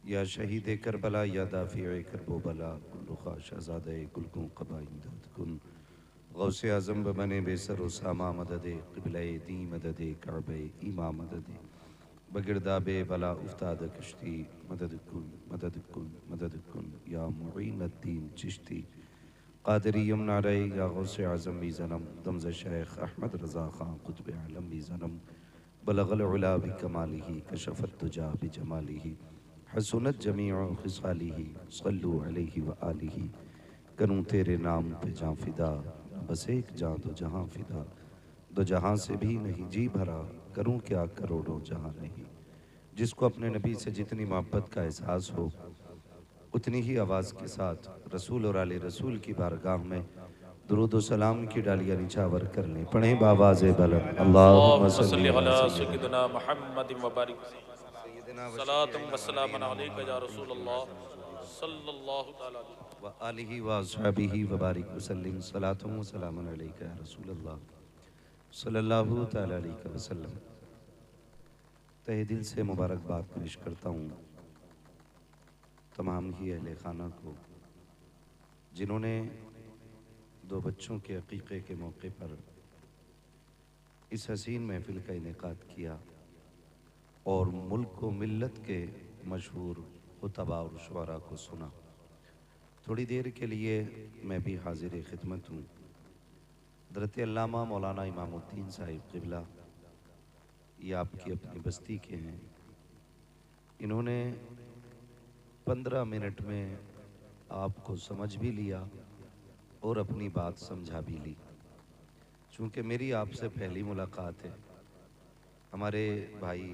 या शहीद करबला या दाफ़िए करबो बला कुल्लु ख़ाशज़ादे कुलकुं क़बा इमदाद कुन गौसे आज़म बने बेसर उसामा मददे क़िबले दी मददे काबे ईमा मददे बगिरदाबे बला उफ्ताद कश्ती मदद कुन मदद कुन या मुईन अद्दीन चिश्ती क़ादरी यमुना रई या गौसे आज़म भी ज़नम दमज़ शेख अहमद रज़ा ख़ान क़ुत्ब आलम भी ज़नम बलगल उला भी कमालिही कशफ़त तुजा भी जमालिही हसनत जमीअ ख़िसालिही सल्लु अलैहि व आलिही करूँ तेरे नाम पे जाँ फ़िदा बस एक जाँ दो जहाँ फ़िदा दो जहाँ से भी नहीं जी भरा करूँ क्या करोड़ों जहाँ नहीं। जिसको अपने नबी से जितनी मोहब्बत का एहसास हो उतनी ही आवाज़ के साथ रसूल और आले रसूल की बारगाह में दुरूद व सलाम की डालियाँ निछावर कर लें। पढ़ें बावाज़ बुलंद अल्लाहुम्मा अल्लाहुम्मा सल्लि सल्लि अला अला सय्यिदिना सय्यिदिना मुहम्मदिन व बारिक सय्यिदिना व सलातम व शफीइना व सलामन नबीना अलैका या मुहम्मदिन रसूल खैरिल अल्लाह आज़म हबीब अल्लाह सल्लल्लाहु तआला अलैहि व आलिहि व अस्हाबिहि व बारिक वसल्लिम सलातुम व सलामुन अलैका या रसूल अल्लाह सल्लल्लाहु तआला अलैहि वसल्लम। तहे दिल से मुबारकबाद पेश करता हूँ तमाम ही अहले खाना को जिन्होंने दो बच्चों के अकीक़े के मौके पर इस हसीन महफिल का इनेकाद किया और मुल्क व मिल्लत के मशहूर खुतबा और शुअरा को सुना। थोड़ी देर के लिए मैं भी हाजिर खिदमत हूँ। हज़रत अल्लामा मौलाना इमामुद्दीन साहिब क़िबला ये आपकी अपनी बस्ती के हैं। इन्होंने 15 मिनट में आपको समझ भी लिया और अपनी बात समझा भी ली। चूँकि मेरी आपसे पहली मुलाकात है, हमारे भाई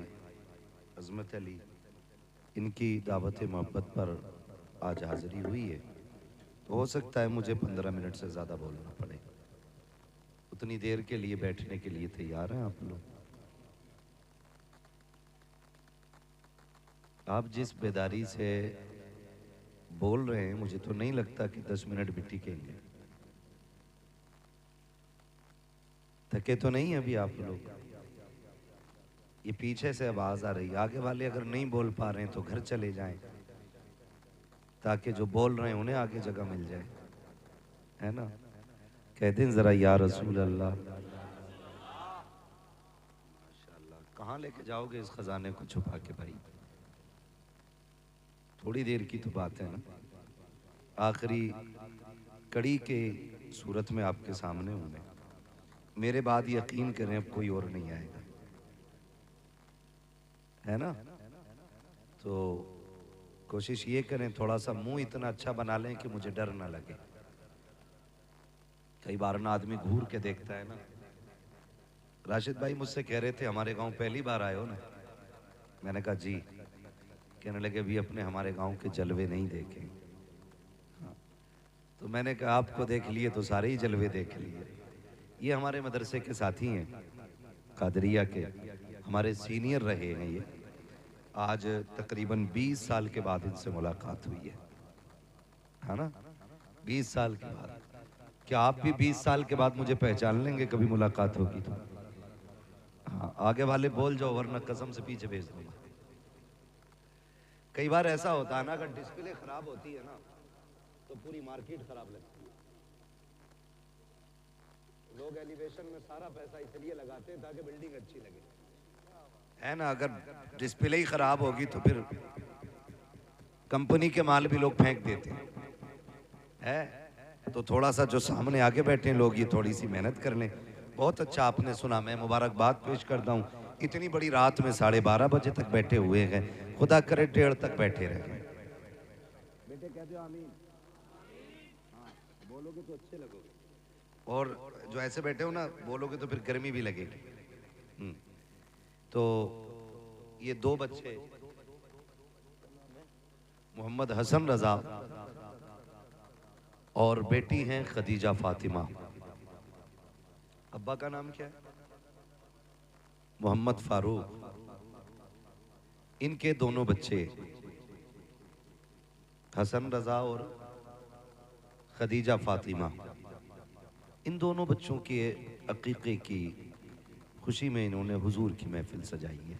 अज़मत अली इनकी दावत मोहब्बत पर आज हाज़िरी हुई है, तो हो सकता है मुझे 15 मिनट से ज़्यादा बोलना पड़े। उतनी देर के लिए बैठने के लिए तैयार हैं आप लोग? आप जिस बेदारी से बोल रहे हैं मुझे तो नहीं लगता कि 10 मिनट भी टिकेंगे। थके तो नहीं अभी आप लोग? ये पीछे से आवाज़ आ रही है, आगे वाले अगर नहीं बोल पा रहे हैं तो घर चले जाएं ताकि जो बोल रहे हैं उन्हें आगे जगह मिल जाए, है ना? कह दें ज़रा या रसूल अल्लाह। माशाअल्लाह, कहाँ लेके जाओगे इस खजाने को छुपा के भाई? थोड़ी देर की तो बात है ना। आखिरी कड़ी के सूरत में आपके सामने हूँ मैं। मेरे बाद यकीन करें अब कोई और नहीं आएगा, है ना? तो कोशिश ये करें थोड़ा सा मुंह इतना अच्छा बना लें कि मुझे डर ना लगे। कई बार ना आदमी घूर के देखता है ना। राशिद भाई मुझसे कह रहे थे हमारे गांव पहली बार आए हो ना? मैंने कहा जी। कहने लगे अभी अपने हमारे गांव के जलवे नहीं देखे। हाँ। तो मैंने कहा आपको देख लिए तो सारे ही जलवे देख लिए। ये हमारे मदरसे के साथी हैं, कादरिया के, हमारे सीनियर रहे हैं ये। आज तकरीबन 20 साल के बाद इनसे मुलाकात हुई है ना? 20 साल के बाद। क्या आप भी 20 साल के बाद मुझे पहचान लेंगे कभी मुलाकात होगी तो? हाँ, आगे वाले बोल जाओ वरना कसम से पीछे भेज दूंगा। कई बार ऐसा होता है ना, अगर डिस्प्ले खराब होती है ना तो पूरी मार्केट खराब लगती है। लोग एलिवेशन में सारा पैसा इसलिए लगाते हैं ताकि बिल्डिंग अच्छी लगे, है ना? अगर डिस्प्ले ही खराब होगी तो फिर कंपनी के माल भी लोग फेंक देते हैं, है? तो थोड़ा सा जो सामने आगे बैठे लोग ये थोड़ी सी मेहनत कर लें। बहुत अच्छा आपने सुना, मैं मुबारकबाद पेश करता हूँ। इतनी बड़ी रात में 12:30 बजे तक बैठे हुए हैं, खुदा करे 1:30 तक बैठे रहे। बेटे कहते हो आमीन? हाँ, बोलोगे तो अच्छे लगोगे, और जो ऐसे बैठे हो ना बोलोगे तो फिर गर्मी भी लगेगी। तो ये दो बच्चे मोहम्मद हसन रजा और बेटी हैं खदीजा फातिमा। अब्बा का नाम क्या है? मोहम्मद फारूक। इनके दोनों बच्चे हसन रजा और खदीजा फातिमा, इन दोनों बच्चों के अकीक़े की खुशी में इन्होंने हुजूर की महफिल सजाई है।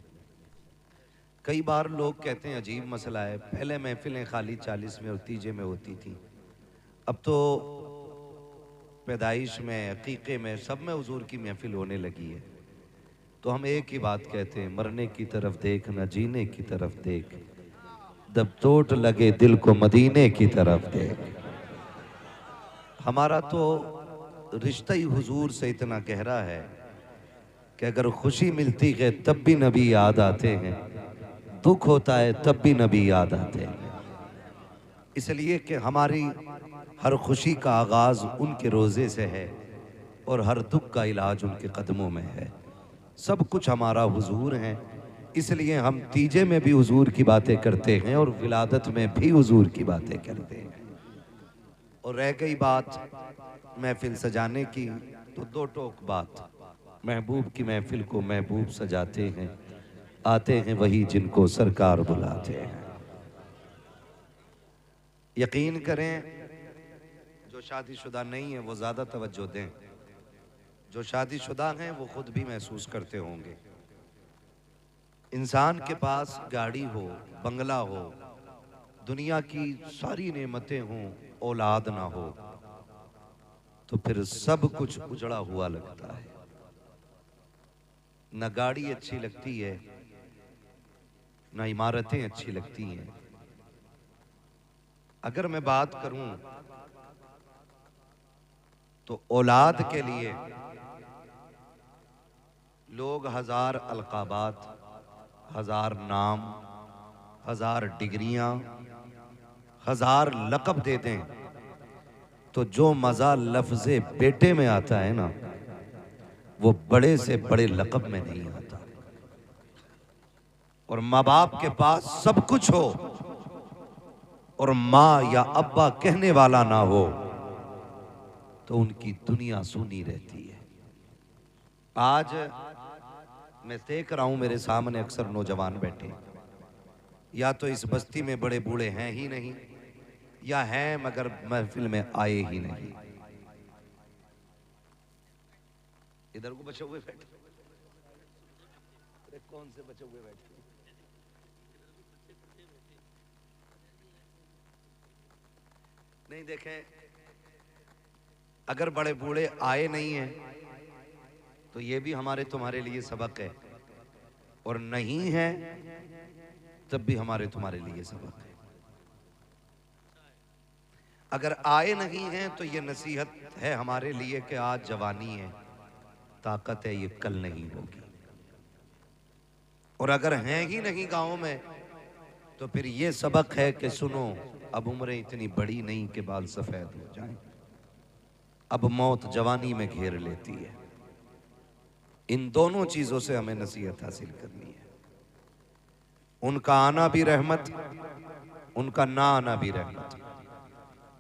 कई बार लोग कहते हैं अजीब मसला है, पहले महफिलें खाली 40 में और तीजे में होती थी, अब तो पैदाइश में, अकीक़े में, सब में हुजूर की महफिल होने लगी है। तो हम एक ही बात कहते हैं, मरने की तरफ देख न जीने की तरफ देख, जब चोट लगे दिल को मदीने की तरफ देख। हमारा तो रिश्ता ही हुजूर से इतना गहरा है कि अगर खुशी मिलती है तब भी नबी याद आते हैं, दुख होता है तब भी नबी याद आते हैं। इसलिए कि हमारी हर खुशी का आगाज़ उनके रोज़े से है और हर दुख का इलाज उनके कदमों में है। सब कुछ हमारा हुजूर हैं, इसलिए हम तीजे में भी हुजूर की बातें करते हैं और विलादत में भी हुजूर की बातें करते हैं। और रह गई बात महफिल सजाने की, तो दो टोक बात, महबूब की महफिल को महबूब सजाते हैं, आते हैं वही जिनको सरकार बुलाते हैं। यकीन करें, जो शादीशुदा नहीं है वो ज़्यादा तवज्जो दें, जो शादीशुदा हैं वो खुद भी महसूस करते होंगे। इंसान के पास गाड़ी हो, बंगला हो, दुनिया की सारी नेमतें हों, औलाद ना हो, तो फिर सब कुछ उजड़ा हुआ लगता है। न गाड़ी अच्छी लगती है, न इमारतें अच्छी लगती हैं। अगर मैं बात करूं तो औलाद के लिए लोग हजार अलकाबात, हजार नाम, हजार डिग्रियां, हजार लक़ब दे दें, तो जो मज़ा लफ्ज़े बेटे में आता है ना, वो बड़े से बड़े लक़ब में नहीं आता। और माँ बाप के पास सब कुछ हो और माँ या अब्बा कहने वाला ना हो, तो उनकी दुनिया सूनी रहती है। आज मैं देख रहा हूं मेरे सामने अक्सर नौजवान बैठे, या तो इस बस्ती में बड़े बूढ़े हैं ही नहीं, या हैं मगर महफिल में आए ही नहीं। इधर को बचे हुए बैठे, अरे कौन से बचे हुए बैठे? नहीं, देखें, अगर बड़े बूढ़े आए नहीं हैं तो ये भी हमारे तुम्हारे लिए सबक है, और नहीं है तब भी हमारे तुम्हारे लिए सबक है। अगर आए नहीं हैं तो ये नसीहत है हमारे लिए कि आज जवानी है, ताकत है, ये कल नहीं होगी। और अगर हैं ही नहीं गांव में तो फिर ये सबक है कि सुनो, अब उम्रें इतनी बड़ी नहीं कि बाल सफेद हो जाएं, अब मौत जवानी में घेर लेती है। इन दोनों चीजों से हमें नसीहत हासिल करनी है। उनका आना भी रहमत, उनका ना आना भी रहमत।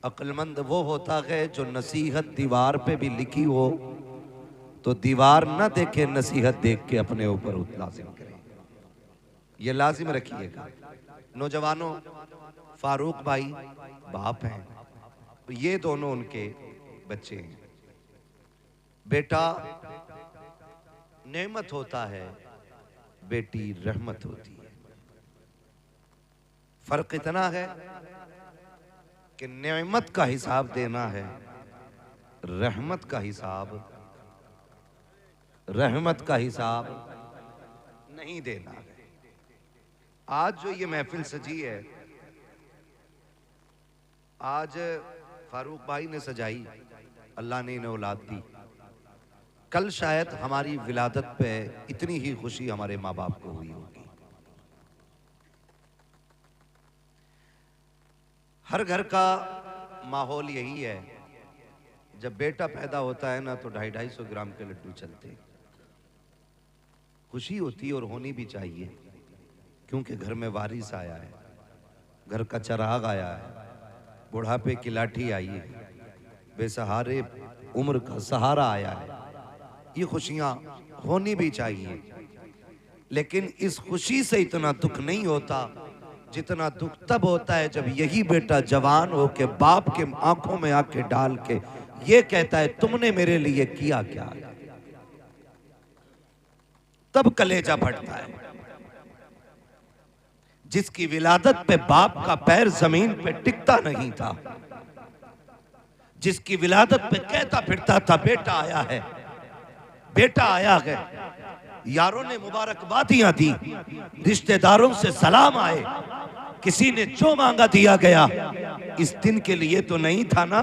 अक्लमंद वो होता है जो नसीहत दीवार पे भी लिखी हो तो दीवार ना देखे, नसीहत देख के अपने ऊपर लाजिम करे। ये लाजिम रखिएगा। नौजवानों, फारूक भाई बाप हैं, तो ये दोनों उनके बच्चे हैं। बेटा नेमत होता है, बेटी रहमत होती है। फर्क इतना है कि नेमत का हिसाब देना है, रहमत का हिसाब नहीं देना है। आज जो ये महफिल सजी है, आज फारूक भाई ने सजाई, अल्लाह ने इन्हें औलाद दी। कल शायद हमारी विलादत पे इतनी ही खुशी हमारे माँ बाप को हुई होगी। हर घर का माहौल यही है, जब बेटा पैदा होता है ना तो 250-250 ग्राम के लड्डू चलते हैं। खुशी होती है और होनी भी चाहिए, क्योंकि घर में वारिस आया है, घर का चिराग आया है, बुढ़ापे की लाठी आई है, बेसहारे उम्र का सहारा आया है। ये खुशियां होनी भी चाहिए, लेकिन इस खुशी से इतना दुख नहीं होता जितना दुख तब होता है जब यही बेटा जवान हो के बाप के आंखों में आंखें डाल के ये कहता है तुमने मेरे लिए किया क्या। तब कलेजा फटता है। जिसकी विलादत पे बाप का पैर जमीन पे टिकता नहीं था, जिसकी विलादत पे कहता फिरता था बेटा आया है, बेटा आया है। यारों ने मुबारकबादियां दी, रिश्तेदारों से सलाम आए, किसी ने जो मांगा दिया गया। इस दिन के लिए तो नहीं था ना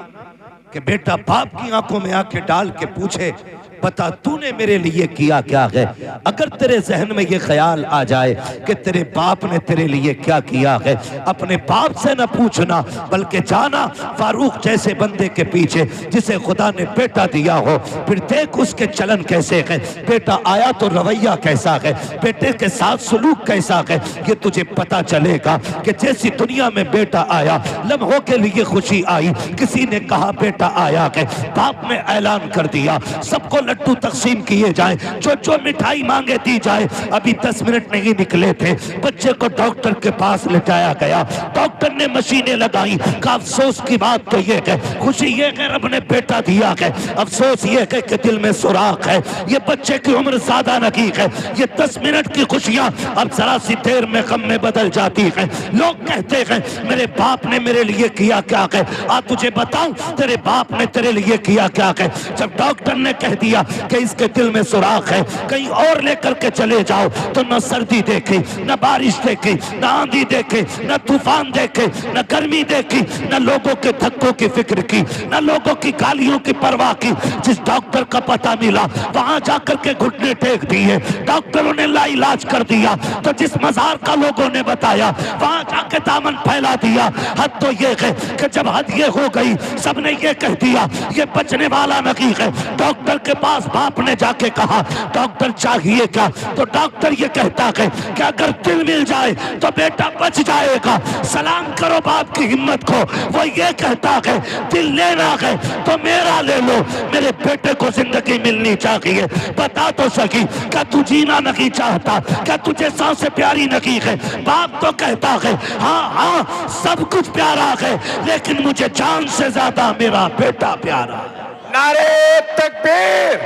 कि बेटा बाप की आंखों में आंखें डाल के पूछे बता तूने मेरे लिए किया क्या है। अगर तेरे जहन में ये ख्याल आ जाए कि तेरे बाप ने तेरे लिए क्या किया है, अपने बाप से न पूछना बल्कि जाना फारूक जैसे बंदे के पीछे जिसे खुदा ने बेटा दिया हो, फिर देख उसके चलन कैसे है। बेटा आया तो रवैया कैसा है, बेटे के साथ सलूक कैसा है, ये तुझे पता चलेगा कि जैसी दुनिया में बेटा आया लम्हों के लिए खुशी आई। किसी ने कहा बेटा आया है, बाप ने ऐलान कर दिया सबको लड्डू तकसीम किए जाए, जो जो मिठाई मांगे दी जाए। अभी 10 मिनट नहीं निकले थे, बच्चे को डॉक्टर के पास ले जाया गया। डॉक्टर ने मशीनें लगाई। का अफसोस की बात तो ये है, खुशी ये है रब ने बेटा दिया है, अफसोस ये है कि दिल में सुराख है। ये बच्चे की उम्र ज्यादा नहीं है, ये 10 मिनट की खुशियां अब जरा सी देर में गम में बदल जाती है। लोग कहते हैं मेरे बाप ने मेरे लिए किया क्या है। आज तुझे बताऊं तेरे बाप ने तेरे लिए किया क्या है। जब डॉक्टर ने कह दिया कि इसके दिल में सुराख है, कहीं और लेकर के चले जाओ, तो न सर्दी देखी, न बारिश देखी, न आंधी देखी, न तूफान देखे, न गर्मी देखी, न लोगों के धक्कों की फिक्र की, न लोगों की गालियों की परवाह की। जिस डॉक्टर का पता मिला वहां जाकर के घुटने टेक दिए, डॉक्टरों ने लाइलाज कर दिया। तो जिस मजार का लोगों ने बताया वहां जाके दामन फैला दिया। हद तो ये है कि जब हद ये हो गई सबने ये कह दिया ये बचने वाला नहीं है। डॉक्टर के पास बाप ने जाके कहा डॉक्टर चाहिए क्या, तो डॉक्टर ये कहता है कि अगर दिल मिल जाए तो बेटा बच जाएगा। सलाम करो बाप की हिम्मत को, वो ये कहता है दिल लेना है तो मेरा ले लो, मेरे बेटे को जिंदगी मिलनी चाहिए। बता तो सकी क्या तू जीना नहीं चाहता, क्या तुझे सांसें प्यारी नहीं है। बाप तो कहता है हाँ हाँ सब कुछ प्यारा है, लेकिन मुझे जान से ज्यादा मेरा बेटा प्यारा है। नारे तकबीर,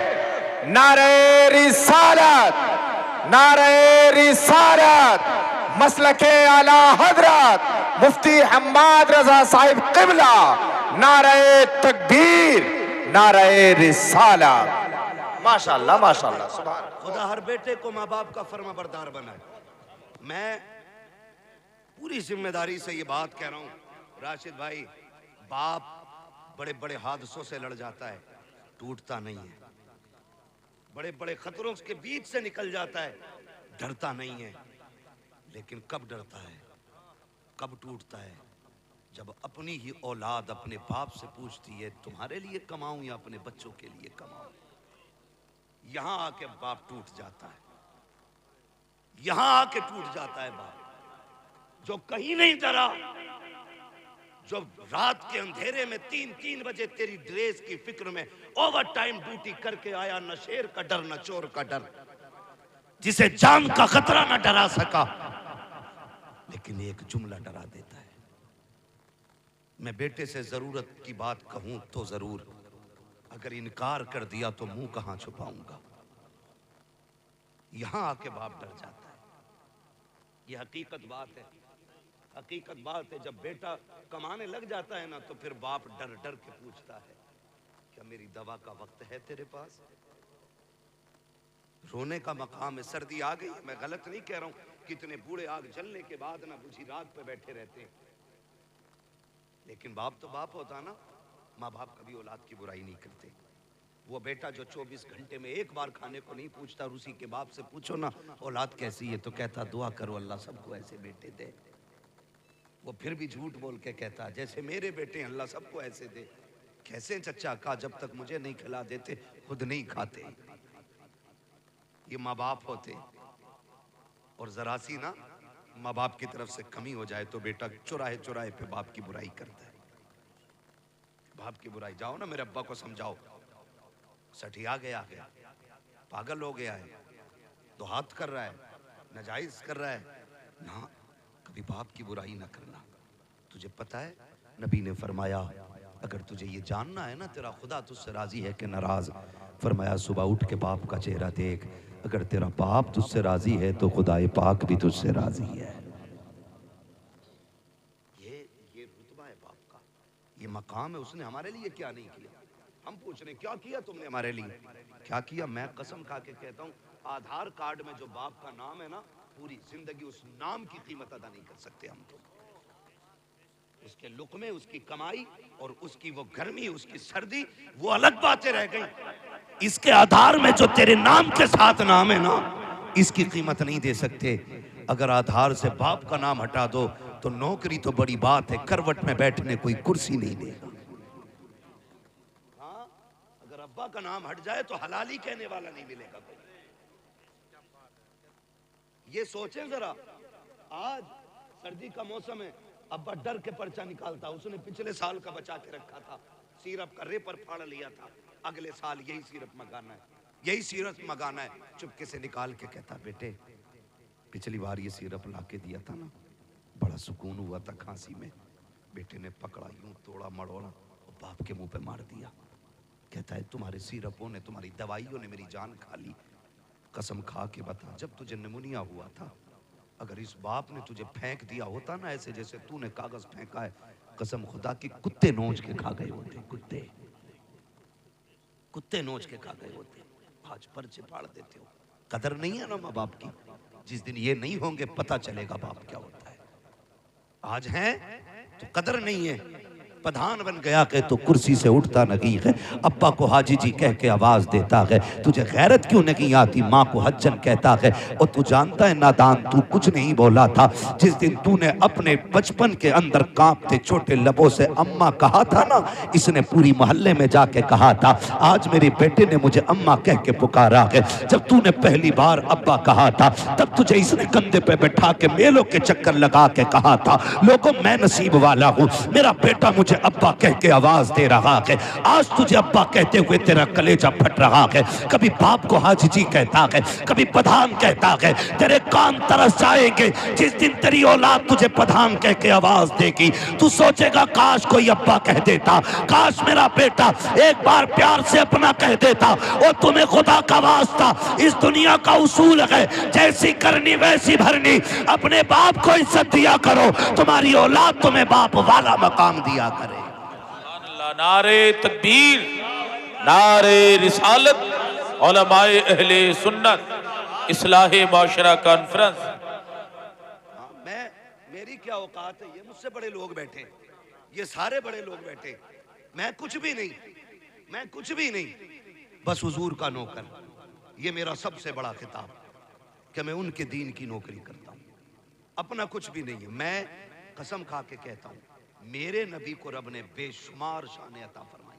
नारे रिसालत, नारे रिसालत, मसलके आला हजरत मुफ्ती हम्माद रजा साहिब क़िबला, नारे तकबीर, नारे रिसालत। माशाअल्लाह माशाअल्लाह, सुभान खुदा हर बेटे को माँ बाप का फर्माबरदार बनाए। मैं पूरी जिम्मेदारी से ये बात कह रहा हूँ राशिद भाई, बाप बड़े बड़े हादसों से लड़ जाता है, टूटता नहीं है। बड़े बड़े खतरों के बीच से निकल जाता है, डरता नहीं है। लेकिन कब डरता है, कब टूटता है, जब अपनी ही औलाद अपने बाप से पूछती है तुम्हारे लिए कमाऊं या अपने बच्चों के लिए कमाऊं। यहां आके बाप टूट जाता है, यहां आके टूट जाता है बाप। जो कहीं नहीं डरा, जो रात के अंधेरे में 3-3 बजे तेरी ड्रेस की फिक्र में ओवर टाइम ड्यूटी करके आया, न शेर का डर न चोर का डर, जिसे जान का खतरा न डरा सका, लेकिन एक जुमला डरा देता है। मैं बेटे से जरूरत की बात कहूं तो जरूर, अगर इनकार कर दिया तो मुंह कहां छुपाऊंगा। यहां आके बाप डर जाता है। यह हकीकत बात है, हकीकत बात है। जब बेटा कमाने लग जाता है ना, तो फिर बाप डर डर के पूछता है क्या मेरी दवा का वक्त है तेरे पास। रोने का मकाम है। सर्दी आ गई, मैं गलत नहीं कह रहा हूं, कितने बूढ़े आग जलने के बाद ना बुझी रात पे बैठे रहते हैं, लेकिन बाप तो बाप होता ना। माँ बाप कभी औलाद की बुराई नहीं करते। वो बेटा जो 24 घंटे में एक बार खाने को नहीं पूछता, और उसी के बाप से पूछो ना औलाद कैसी है, तो कहता दुआ करो अल्लाह सबको ऐसे बेटे दे। वो फिर भी झूठ बोल के कहता जैसे मेरे बेटे अल्लाह सबको ऐसे दे। कैसे चचा का, जब तक मुझे नहीं खिला देते खुद नहीं खाते। ये माँ बाप होते। और जरा सी ना माँ बाप की तरफ से कमी हो जाए तो बेटा चुराहे चुराहे पे बाप की बुराई करता है। बाप की बुराई, जाओ ना मेरे अब्बा को समझाओ, सठिया गया है, पागल हो गया है, तो हाथ कर रहा है, नाजायज कर रहा है ना। कभी बाप की बुराई ना करना। तुझे पता है नबी ने फरमाया अगर तुझे ये जानना है ना तेरा खुदा तुझसे राजी है कि नाराज, फरमाया सुबह उठ के बाप का चेहरा देख, अगर तेरा बाप तुझसे राजी है तो खुदा पाक भी तुझसे राजी है। रुतबा है बाप का, ये मकाम है, उसने हमारे लिए क्या नहीं किया। हम पूछ रहे क्या किया तुमने हमारे लिए, क्या किया। मैं कसम खा के कहता हूँ, आधार कार्ड में जो बाप का नाम है ना, पूरी जिंदगी उस नाम की कीमत अदा नहीं कर सकते हम तो। उसके लुक़मे, उसकी कमाई और उसकी वो गर्मी, उसकी सर्दी, वो अलग बातें रह गई। इसके आधार में जो तेरे नाम के साथ नाम है ना, इसकी कीमत नहीं दे सकते। अगर आधार से बाप का नाम हटा दो तो नौकरी तो बड़ी बात है, करवट में बैठने कोई कुर्सी नहीं देगा। हाँ, अगर अब्बा का नाम हट जाए तो हलाली कहने वाला नहीं मिलेगा कोई। ये सोचें जरा, आज सर्दी का मौसम है, अब्बा डर के पर्चा निकालता, उसने पिछले साल का बचा के रखा था, सिरप का रेपर फाड़ लिया था, अगले साल यही सिरप मंगाना है, यही सिरप मंगाना है। चुपके से निकाल के कहता, बेटे पिछली बार ये सिरप ला के दिया था ना, बड़ा सुकून हुआ था खांसी में। बेटे ने पकड़ा, यूं तोड़ा मड़ोड़ा और बाप के मुंह पे मार दिया। कहता है तुम्हारे सिरपों ने, तुम्हारी दवाइयों ने मेरी जान खा ली। कसम खा के बता, जब तुझे निमोनिया हुआ था, अगर इस बाप ने तुझे फेंक दिया होता ना ऐसे जैसे तूने कागज फेंका है, कसम खुदा की कुत्ते नोच के खा गए होते, कुत्ते नोच के खा गए होते। आज पर्चे फाड़ देते हो, कदर नहीं है ना माँ बाप की। जिस दिन ये नहीं होंगे पता चलेगा बाप क्या होता है। आज हैं तो कदर नहीं है। प्रधान बन गया के तो कुर्सी से उठता नहीं है, अब्बा को हाजी जी कह के आवाज देता है। तुझे गैरत क्यों नहीं आती, माँ को हज्जन कहता है। और तू जानता है नादान, तू कुछ नहीं बोला था जिस दिन तूने अपने बचपन के अंदर कांपते छोटे लबों से अम्मा कहा था ना, इसने पूरी मोहल्ले में जाके कहा था। आज मेरे बेटे ने मुझे अम्मा कह के पुकारा है। जब तूने पहली बार अब्बा कहा था, तब तुझे इसने कंधे पे बैठा के मेलों के चक्कर लगा के कहा था, लोगों मैं नसीब वाला हूँ, मेरा बेटा मुझे अब्बा कह के आवाज दे रहा है। आज तुझे अब्बा कहते हुए तेरा कलेजा फट रहा है। कभी बाप को हाजी जी कहता है, कभी प्रधान कहता है। तेरे कान तरस जाएंगे जिस दिन तेरी औलाद तुझे प्रधान कह के आवाज देगी। तू सोचेगा काश कोई अब्बा कह देता, काश मेरा बेटा एक बार प्यार से अपना कह देता। और तुम्हें खुदा का वास्ता, इस दुनिया का उसूल है, जैसी करनी वैसी भरनी। अपने बाप को इज्जत दिया करो, तुम्हारी औलाद तुम्हें बाप वाला मकाम दिया करे। नारे तकबीर, नारे रिसालत, उलमाए अहले सुन्नत, इस्लाहे माशरा कॉन्फ्रेंस। मेरी क्या औकात है, ये मुझसे बड़े लोग बैठे, ये सारे बड़े लोग बैठे, मैं कुछ भी नहीं, मैं कुछ भी नहीं, बस हुजूर का नौकर। ये मेरा सबसे बड़ा खिताब कि मैं उनके दीन की नौकरी करता हूँ, अपना कुछ भी नहीं है। मैं कसम खा के कहता हूँ, मेरे नबी को रब ने बेशुमार शान अता फरमाई।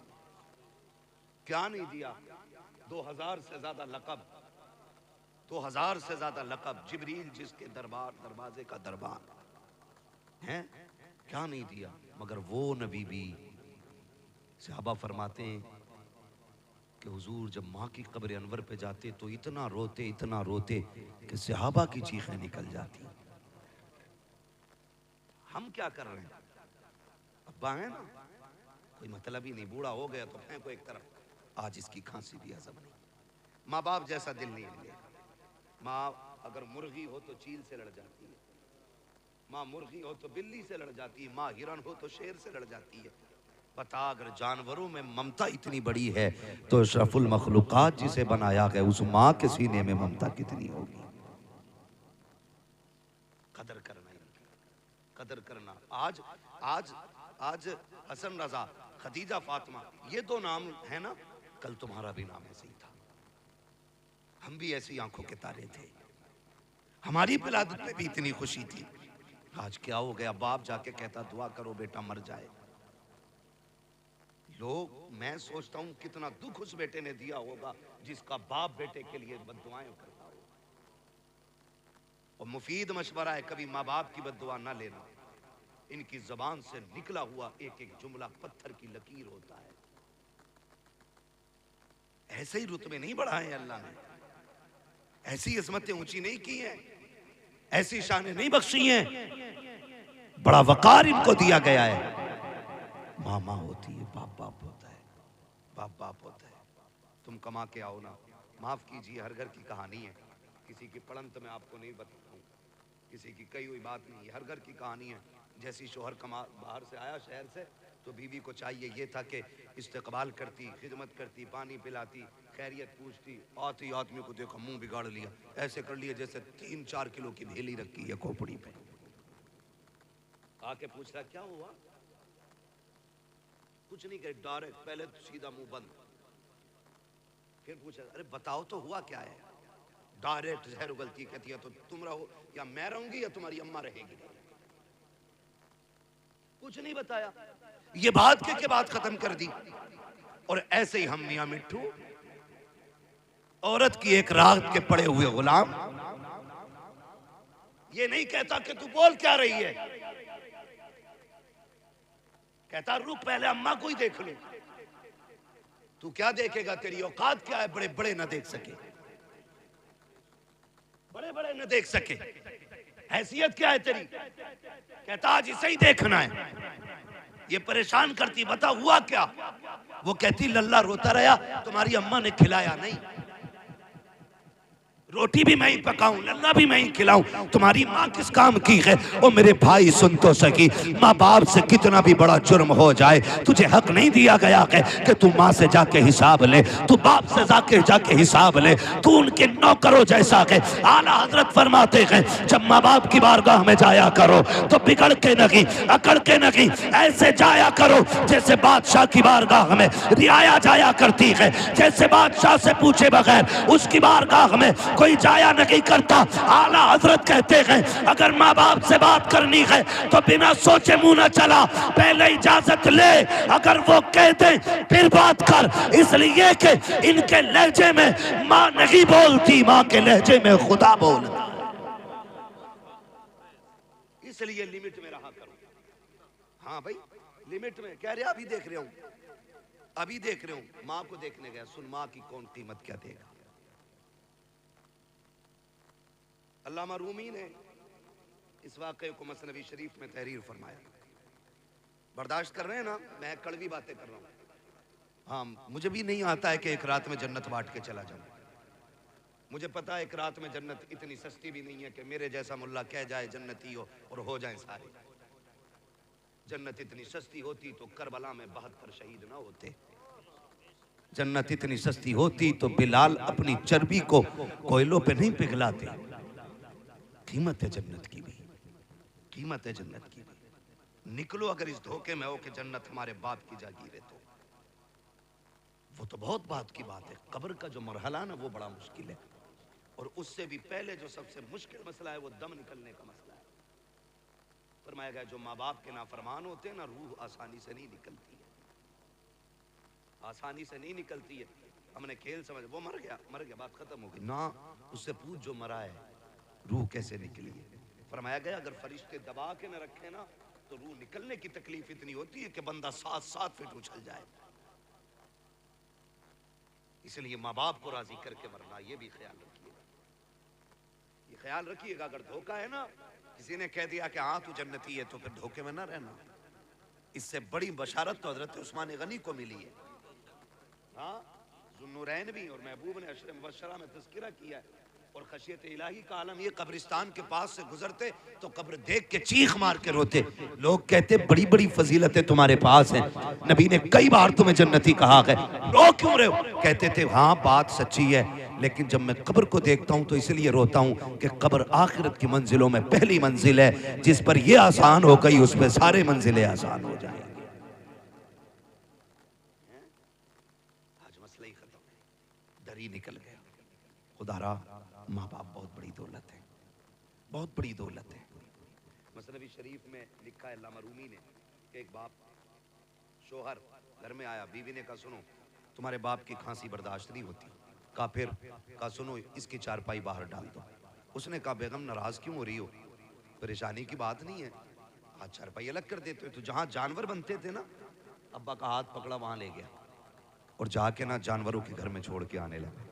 क्या नहीं दिया, 2000 से ज्यादा लक़ब, 2000 से ज्यादा लक़ब। जिब्रील जिसके दरबार, दरवाजे का दरबार है, क्या नहीं दिया। मगर वो नबी भी, सहाबा फरमाते हैं कि हुजूर जब माँ की कब्र अनवर पे जाते तो इतना रोते कि सहाबा की चीखें निकल जाती। हम क्या कर रहे हैं, अब्बा है ना, कोई मतलब ही नहीं, बूढ़ा हो गया तो फेंको एक तरफ। आज इसकी खांसी भी हजम नहीं, माँ बाप जैसा दिल नहीं मिलेगा। माँ अगर मुर्गी हो तो चील से लड़ जाती है, माँ मुर्गी हो तो बिल्ली से लड़ जाती है, माँ हिरन हो तो शेर से लड़ जाती है। पता अगर जानवरों में ममता इतनी बड़ी है तो अशरफुल मखलूकात जिसे बनाया गया उस माँ के सीने में ममता कितनी होगी। कदर करना, कदर करना। आज आज आज हसन रजा, खदीजा फातिमा, ये दो नाम है ना, कल तुम्हारा भी नाम ऐसे ही था। हम भी ऐसी आंखों के तारे थे, हमारी विलादत में भी इतनी खुशी थी। आज क्या हो गया, बाप जाके कहता दुआ करो बेटा मर जाए। लोग, मैं सोचता हूं कितना दुख उस बेटे ने दिया होगा जिसका बाप बेटे के लिए बद्दुआएं करता हो। और मुफीद मशवरा है, कभी माँ बाप की बद्दुआ ना लेना। इनकी जबान से निकला हुआ एक एक जुमला पत्थर की लकीर होता है। ऐसे ही रुतबे नहीं बढ़ाए अल्लाह ने, ऐसी इस्मतें ऊंची नहीं की हैं, ऐसी शानें नहीं बख्शी हैं। बड़ा वकार इनको दिया गया है। माँ माँ होती है, बाप बाप होता है, बाप बाप होता है। तुम कमा के आओ ना, माफ कीजिए, हर घर की कहानी है, किसी की पड़ंत में आपको नहीं बताता हूँ, किसी की कही हुई बात नहीं है, हर घर की कहानी है। जैसी शोहर बाहर से आया शहर से तो बीवी को चाहिए ये था कि इस्तकबाल करती, खिदमत करती, पानी पिलाती, खैरियत पूछती। आते ही आदमी को देखा मुंह बिगाड़ लिया, ऐसे कर लिया जैसे 3-4 किलो की ढेली रखी है खोपड़ी पे। आके पूछ रहा क्या हुआ? कुछ नहीं कहे, डायरेक्ट पहले तो सीधा मुंह बंद। फिर पूछा अरे बताओ तो हुआ क्या है? डायरेक्ट जहर उगलती कहती है तो तुम रहो या मैं रहूंगी या तुम्हारी अम्मा रहेगी। कुछ नहीं बताया, ये बात के बात खत्म कर दी। और ऐसे ही हम मियां मिट्ठू औरत की एक रात के पड़े हुए गुलाम। ये नहीं कहता कि तू बोल क्या रही है, कहता रुक पहले अम्मा को ही देख लो। तू क्या देखेगा, तेरी औकात क्या है? बड़े बड़े न देख सके, बड़े बड़े न देख सके, हैसियत क्या है तेरी? कहता आज इसे ही देखना है। ये परेशान करती, बता हुआ क्या? वो कहती लल्ला रोता रहा, तुम्हारी अम्मा ने खिलाया नहीं, रोटी भी मैं ही पकाऊं, लल्ला भी मैं ही खिलाऊं, तुम्हारी माँ किस काम की है? ओ मेरे भाई सुन तो सकी, माँ बाप से कितना भी बड़ा जुर्म हो जाए, तुझे हक नहीं दिया गया है कि तू माँ से जाके हिसाब ले, तू बाप से जाके हिसाब ले, तू उनके नौकरों जैसा है। आला हजरत फरमाते हैं जब माँ बाप की बारगाह में जाया करो तो बिगड़ के नहीं, अकड़ के नहीं, ऐसे जाया करो जैसे बादशाह की बारगाह में रियाया जाया करती है, जैसे बादशाह से पूछे बगैर उसकी बारगाह में कोई जाया नहीं करता। आला हजरत कहते हैं अगर माँ बाप से बात करनी है तो बिना सोचे मुंह न चला, पहले इजाजत ले, अगर वो कह दे फिर बात कर, इसलिए कि इनके लहजे में माँ नहीं बोलती, माँ के लहजे में खुदा बोलता, इसलिए लिमिट में रहा करो। हाँ भाई लिमिट में, कह रहे अभी देख रहे हूं, अभी देख रहे हूं, माँ को देखने गया, सुन माँ की कौन कीमत क्या देगा। अल्लामा रूमी ने इस वाक़े को मसनवी शरीफ में तहरीर फरमाया। बर्दाश्त कर रहे हैं ना, मैं कड़वी बातें कर रहा हूँ। हाँ मुझे भी नहीं आता है कि एक रात में जन्नत बांट के चला जाऊँ। मुझे पता है एक रात में जन्नत इतनी सस्ती भी नहीं है कि मेरे जैसा मुल्ला कह जाए जन्नती हो और हो जाए सारे। जन्नत इतनी सस्ती होती तो करबला में 72 शहीद ना होते। जन्नत इतनी सस्ती होती तो बिलाल अपनी चर्बी को कोयलों पे नहीं पिघलाते। कीमत है जन्नत की भी, कीमत है जन्नत की भी। निकलो अगर इस धोखे में हो कि जन्नत हमारे बाप की जागीर है तो वो तो बहुत बात की बात है। कब्र का जो मरहला ना वो बड़ा मुश्किल है, और उससे भी पहले जो सबसे मुश्किल मसला है वो दम निकलने का मसला है। फरमाया गया जो माँ बाप के नाफरमान होते हैं ना, रूह आसानी से नहीं निकलती है, आसानी से नहीं निकलती है। हमने खेल समझ, वो मर गया बात खत्म हो गई ना, उससे पूछ जो मरा है रूह कैसे निकली है। फरमाया गया अगर फरिश्ते दबा के न रखे ना तो रूह निकलने की तकलीफ इतनी होती है कि बंदा 7-7 फीट उछल जाए। इसलिए माँ बाप को राजी करके मरना, ये भी ख्याल रखिएगा, ये ख्याल रखिएगा। अगर धोखा है ना, किसी ने कह दिया कि हाँ तू जन्नती है, तो फिर धोखे में ना रहना। इससे बड़ी बशारत तो हजरत उस्मान गनी को मिली है। हाँ ज़ुन्नुरैन भी और महबूब ने अशर मुबश्शरा में तज़किरा किया है। और खशियत इलाही का आलम ये, कब्रिस्तान के पास से गुजरते तो कब्र देख के चीख मार के रोते। लोग कहते बड़ी बड़ी फजीलतें तुम्हारे पास हैं, नबी ने कई बार तुम्हें जन्नती कहा है, रो क्यों रहे हो? कहते थे हाँ बात सच्ची है, लेकिन जब मैं कब्र को देखता हूं तो इसलिए रोता हूं कि कब्र आखिरत की मंजिलों में पहली मंजिल है, जिस पर यह आसान हो गई उस पर सारे मंजिलें आसान हो जाएंगी। आज मसला ही खत्म, डर ही निकल गया। खुदारा माँ बाप बहुत बड़ी दौलत है, बहुत बड़ी दौलत है। मसनवी शरीफ में लिखा है अल्लामा रूमी ने कि एक बाप शोहर घर में आया, बीवी ने कहा सुनो तुम्हारे बाप की खांसी बर्दाश्त नहीं होती। कहा फिर? कहा सुनो इसकी चारपाई बाहर डाल दो। उसने कहा बेगम नाराज क्यों हो रही हो, परेशानी की बात नहीं है, हाथ चारपाई अलग कर देते हो। तो जहाँ जानवर बनते थे ना, अब्बा का हाथ पकड़ा वहाँ ले गया और जाके ना जानवरों के घर में छोड़ के आने लगा,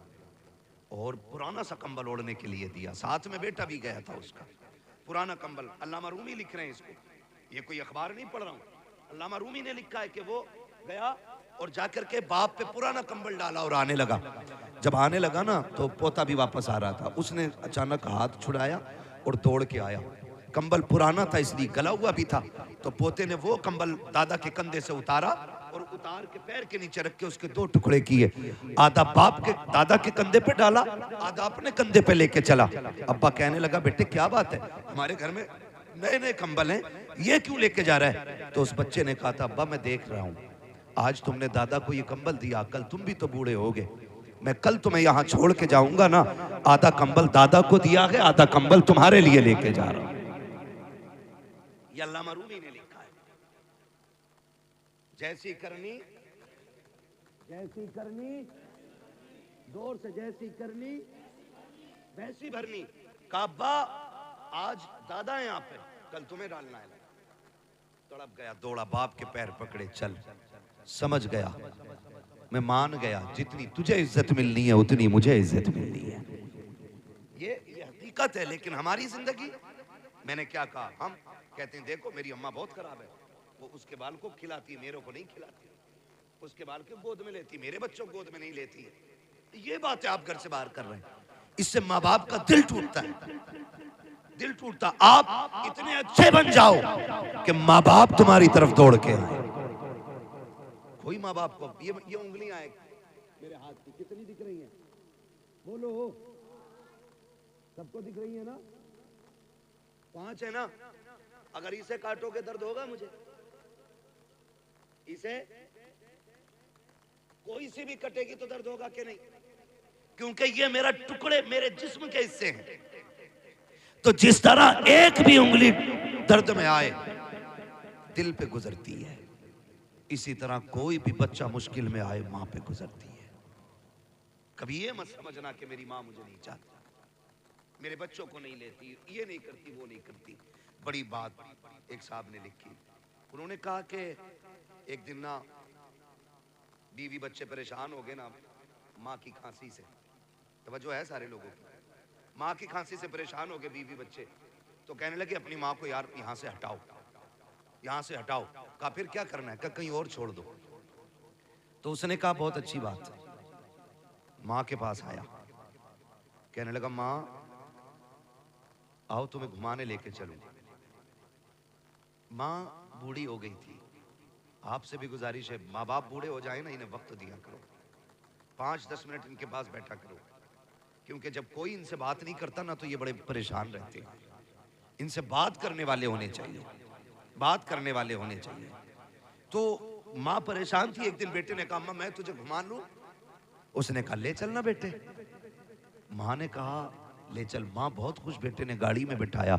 और पुराना सा कंबल ओढ़ने के लिए दिया, साथ में बेटा भी गया था उसका। पुराना कंबल, अल्लामा रूमी लिख रहे हैं इसको, ये कोई अखबार नहीं पढ़ रहा हूँ, अल्लामा रूमी ने लिखा है कि वो गया और जाकर के बाप पे पुराना कंबल डाला और आने लगा। जब आने लगा ना तो पोता भी वापस आ रहा था, उसने अचानक हाथ छुड़ाया और दौड़ के आया। कंबल पुराना था इसलिए गला हुआ भी था, तो पोते ने वो कंबल दादा के कंधे से उतारा और उतार के पैर के नीचे रख के उसके 2 टुकड़े किए। आधा बाप के दादा के कंधे पे डाला, आधा अपने कंधे पे लेके चला। अब्बा कहने लगा बेटे क्या बात है, हमारे घर में नए नए कंबल हैं, ये क्यों लेके जा रहा है? तो उस बच्चे ने कहा था अब्बा मैं देख रहा हूँ आज तुमने दादा को ये कंबल दिया, कल तुम भी तो बूढ़े होगे, मैं कल तुम्हें यहाँ छोड़ के जाऊंगा ना, आधा कंबल दादा को दिया है, आधा कंबल तुम्हारे लिए लेके जा रहा हूं। ये अल्लामा रूमी ने लिखा है। जैसी करनी जोर से, जैसी करनी वैसी भरनी। काबा आज दादा है यहाँ पे, कल तुम्हें डालना है। तड़प गया, दौड़ा, बाप के पैर पकड़े, चल। समझ गया, मैं मान गया, जितनी तुझे इज्जत मिलनी है उतनी मुझे इज्जत मिलनी है। ये हकीकत है। लेकिन हमारी जिंदगी, मैंने क्या कहा, हम कहते हैं देखो मेरी अम्मा बहुत खराब है, वो उसके बाल को खिलाती है, मेरे को नहीं खिलाती, उसके बाल को गोद में लेती, मेरे बच्चों को गोद में नहीं लेती है। ये बात है आप घर से बाहर कर रहे हैं, इससे माँ बाप का दिल टूटता है, दिल टूटता। आप इतने अच्छे बन जाओ कि माँ बाप तुम्हारी तरफ दौड़ के आए। कोई माँ बाप को ये उंगलियां आए मेरे हाथ की कितनी दिख रही हैं? बोलो, सबको दिख रही है ना? 5 है ना? अगर इसे काटोगे दर्द होगा मुझे? इसे कोई सी भी कटेगी तो दर्द होगा कि नहीं? क्योंकि ये मेरा टुकड़े मेरे जिस्म के हिस्से हैं। तो जिस तरह एक भी उंगली दर्द में आए दिल पे गुजरती है, इसी तरह कोई भी बच्चा मुश्किल में आए मां पे गुजरती है। कभी ये मत समझना कि मेरी मां मुझे नहीं चाहती, मेरे बच्चों को नहीं लेती, ये नहीं करती, वो नहीं करती। बड़ी बात एक साहब ने लिखी, उन्होंने कहा कि एक दिन ना बीवी बच्चे परेशान हो गए ना माँ की खांसी से। तवज्जो है सारे लोगों की? माँ की खांसी से परेशान हो गए बीवी बच्चे, तो कहने लगे अपनी माँ को यार यहाँ से हटाओ, यहाँ से हटाओ। कहा फिर क्या करना है? कहा कहीं और छोड़ दो। तो उसने कहा बहुत अच्छी बात। माँ के पास आया, कहने लगा माँ आओ तुम्हें घुमाने लेके चलूं। माँ बूढ़ी हो गई थी, आपसे भी गुजारिश है माँ बाप बूढ़े हो जाए ना, इन्हें वक्त दिया करो, 5-10 मिनट इनके पास बैठा करो, क्योंकि जब कोई इनसे बात नहीं करता ना तो ये बड़े परेशान रहते हैं। इनसे बात करने वाले होने चाहिए, बात करने वाले होने चाहिए। तो माँ परेशान थी। एक दिन बेटे ने कहा अम्मा मैं तुझे घुमा लूं? उसने कहा ले चलना बेटे। माँ ने कहा ले चल। माँ बहुत खुश, बेटे ने गाड़ी में बिठाया,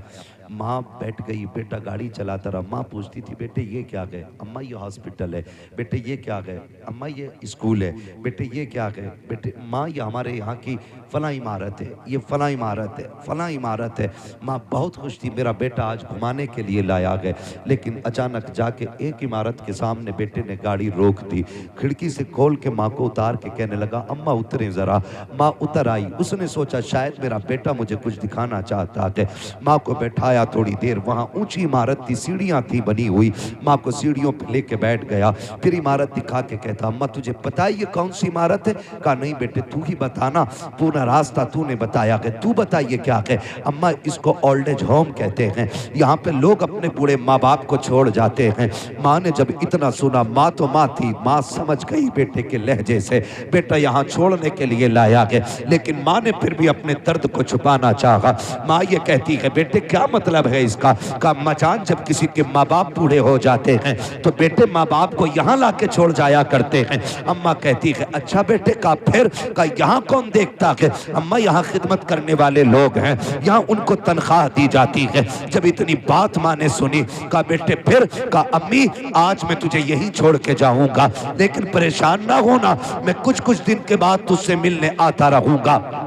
माँ बैठ गई, बेटा गाड़ी चलाता रहा। माँ पूछती थी बेटे ये क्या गए? अम्मा ये हॉस्पिटल है। बेटे ये क्या गए? अम्मा ये स्कूल है। बेटे ये क्या गए? बेटे माँ ये हमारे यहाँ की फला इमारत है, ये फला इमारत है, फला इमारत है। माँ बहुत खुश थी, मेरा बेटा आज घुमाने के लिए लाया गए। लेकिन अचानक जाके एक इमारत के सामने बेटे ने गाड़ी रोक दी, खिड़की से खोल के माँ को उतार के कहने लगा अम्मा उतरे जरा। माँ उतर आई। उसने सोचा शायद मेरा बेटा मुझे कुछ दिखाना चाहता है। माँ को बैठाया, थोड़ी देर वहाँ ऊंची इमारत थी, सीढ़ियाँ थी बनी हुई। माँ को सीढ़ियों पे लेके बैठ गया, फिर इमारत दिखा के कहता अम्मा तुझे पता है ये कौन सी इमारत है? कहा नहीं बेटे तू ही बताना, पूरा रास्ता तूने बताया है, तू बता ये क्या है? अम्मा इसको ओल्ड एज होम कहते हैं, यहाँ पे लोग अपने बूढ़े माँ बाप को छोड़ जाते हैं। माँ ने जब इतना सुना, माँ तो माँ थी, माँ समझ गई बेटे के लहजे से बेटा यहाँ छोड़ने के लिए लाया है। लेकिन माँ ने फिर भी अपने दर्द को छुपाना चाहा। माँ ये कहती है बेटे क्या मतलब है इसका? का मचान जब किसी के माँ बाप बूढ़े हो जाते हैं तो बेटे माँ बाप को यहाँ ला के छोड़ जाया करते हैं। अम्मा कहती है अच्छा बेटे। का फिर का यहाँ कौन देखता है? अम्मा यहाँ खिदमत करने वाले लोग हैं, यहाँ उनको तनख्वाह दी जाती है। जब इतनी बात माँ ने सुनी, का बेटे फिर? का अम्मी आज मैं तुझे यहीं छोड़ के जाऊंगा, लेकिन परेशान ना होना, मैं कुछ कुछ दिन के बाद तुझसे मिलने आता रहूंगा।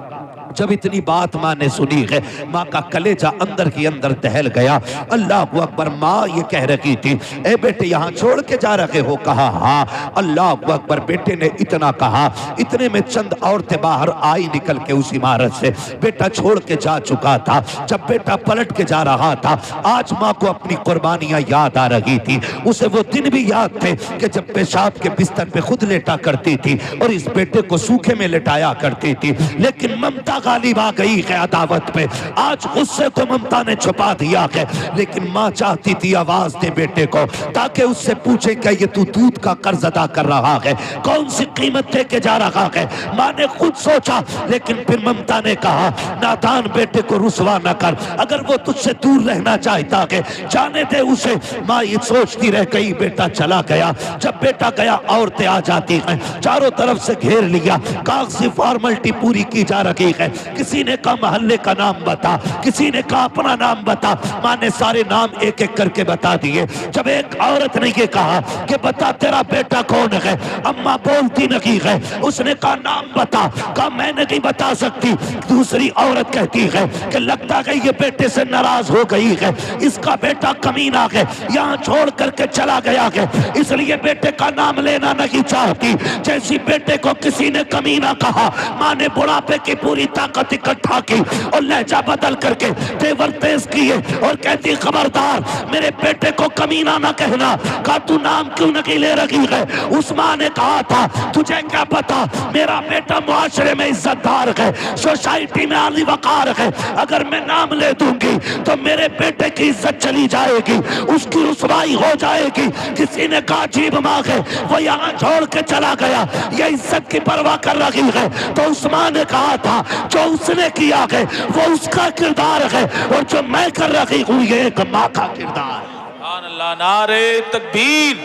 जब इतनी बात माँ ने सुनी है, माँ का कलेजा अंदर ही अंदर दहल गया। अल्लाह अकबर। माँ ये कह रही थी ए बेटे यहाँ छोड़ के जा रहे हो? कहा हाँ। अल्लाह अकबर। बेटे ने इतना कहा, इतने में चंद औरतें बाहर आई निकल के उस इमारत से। बेटा छोड़ के जा चुका था। जब बेटा पलट के जा रहा था, आज माँ को अपनी कुर्बानियां याद आ रही थी। उसे वो दिन भी याद थे कि जब पेशाब के बिस्तर पे खुद लेटा करती थी और इस बेटे को सूखे में लेटाया करती थी। लेकिन ममता गुस्सा गालिब आ गई है अदावत पे। आज गुस्से को ममता ने छुपा दिया है, लेकिन माँ चाहती थी आवाज दे बेटे को, ताकि उससे पूछे क्या ये तू दूध का कर्ज अदा कर रहा है, कौन सी कीमत दे के जा रहा है। माँ ने खुद सोचा, लेकिन फिर ममता ने कहा नादान बेटे को रुसवा न कर, अगर वो तुझसे दूर रहना चाहता है जाने दे उसे। माँ ये सोचती रह गई, बेटा चला गया। जब बेटा गया औरतें आ जाती हैं, चारों तरफ से घेर लिया, कागजी फॉर्मेलिटी पूरी की जा रही है। किसी ने कहा मोहल्ले का नाम बता, किसी ने कहा अपना नाम बता। माँ ने सारे नाम एक एक करके बता दिए। जब एक औरत ने ये कहा कि बता तेरा बेटा कौन है, अम्मा बोलती नहीं है। उसने कहा नाम बता, कहा मैं नहीं बता सकती। दूसरी औरत कहती है कि लगता है ये बेटे से नाराज हो गई है, इसका बेटा कमीना है, यहाँ छोड़ करके चला गया है, इसलिए बेटे का नाम लेना नहीं चाहती। जैसी बेटे को किसी ने कमीना कहा, माँ ने बुढ़ापे की पूरी ताकत इकट्ठा की और लहजा बदल करके तेवर तेज किए और कहती खबरदार मेरे बेटे को कमीना ना कहना। कहा तू नाम क्यों नहीं ले रही है? उस माँ ने कहा था तुझे क्या पता, मेरा बेटा मुआशरे में इज्जतदार है, सोसाइटी में आली वकार है, अगर मैं नाम ले दूंगी तो मेरे बेटे की इज्जत चली जाएगी, उसकी रुसवाई हो जाएगी। किसी ने कहा अजीब माँ है, वो यहाँ छोड़ के चला गया, ये इज्जत की परवाह कर रही है। तो उस माँ ने कहा था जो उसने किया है वो उसका किरदार है, और जो मैं कर रही हूँ ये एक माँ का किरदार है। अल्लाह, नारे तकबीर,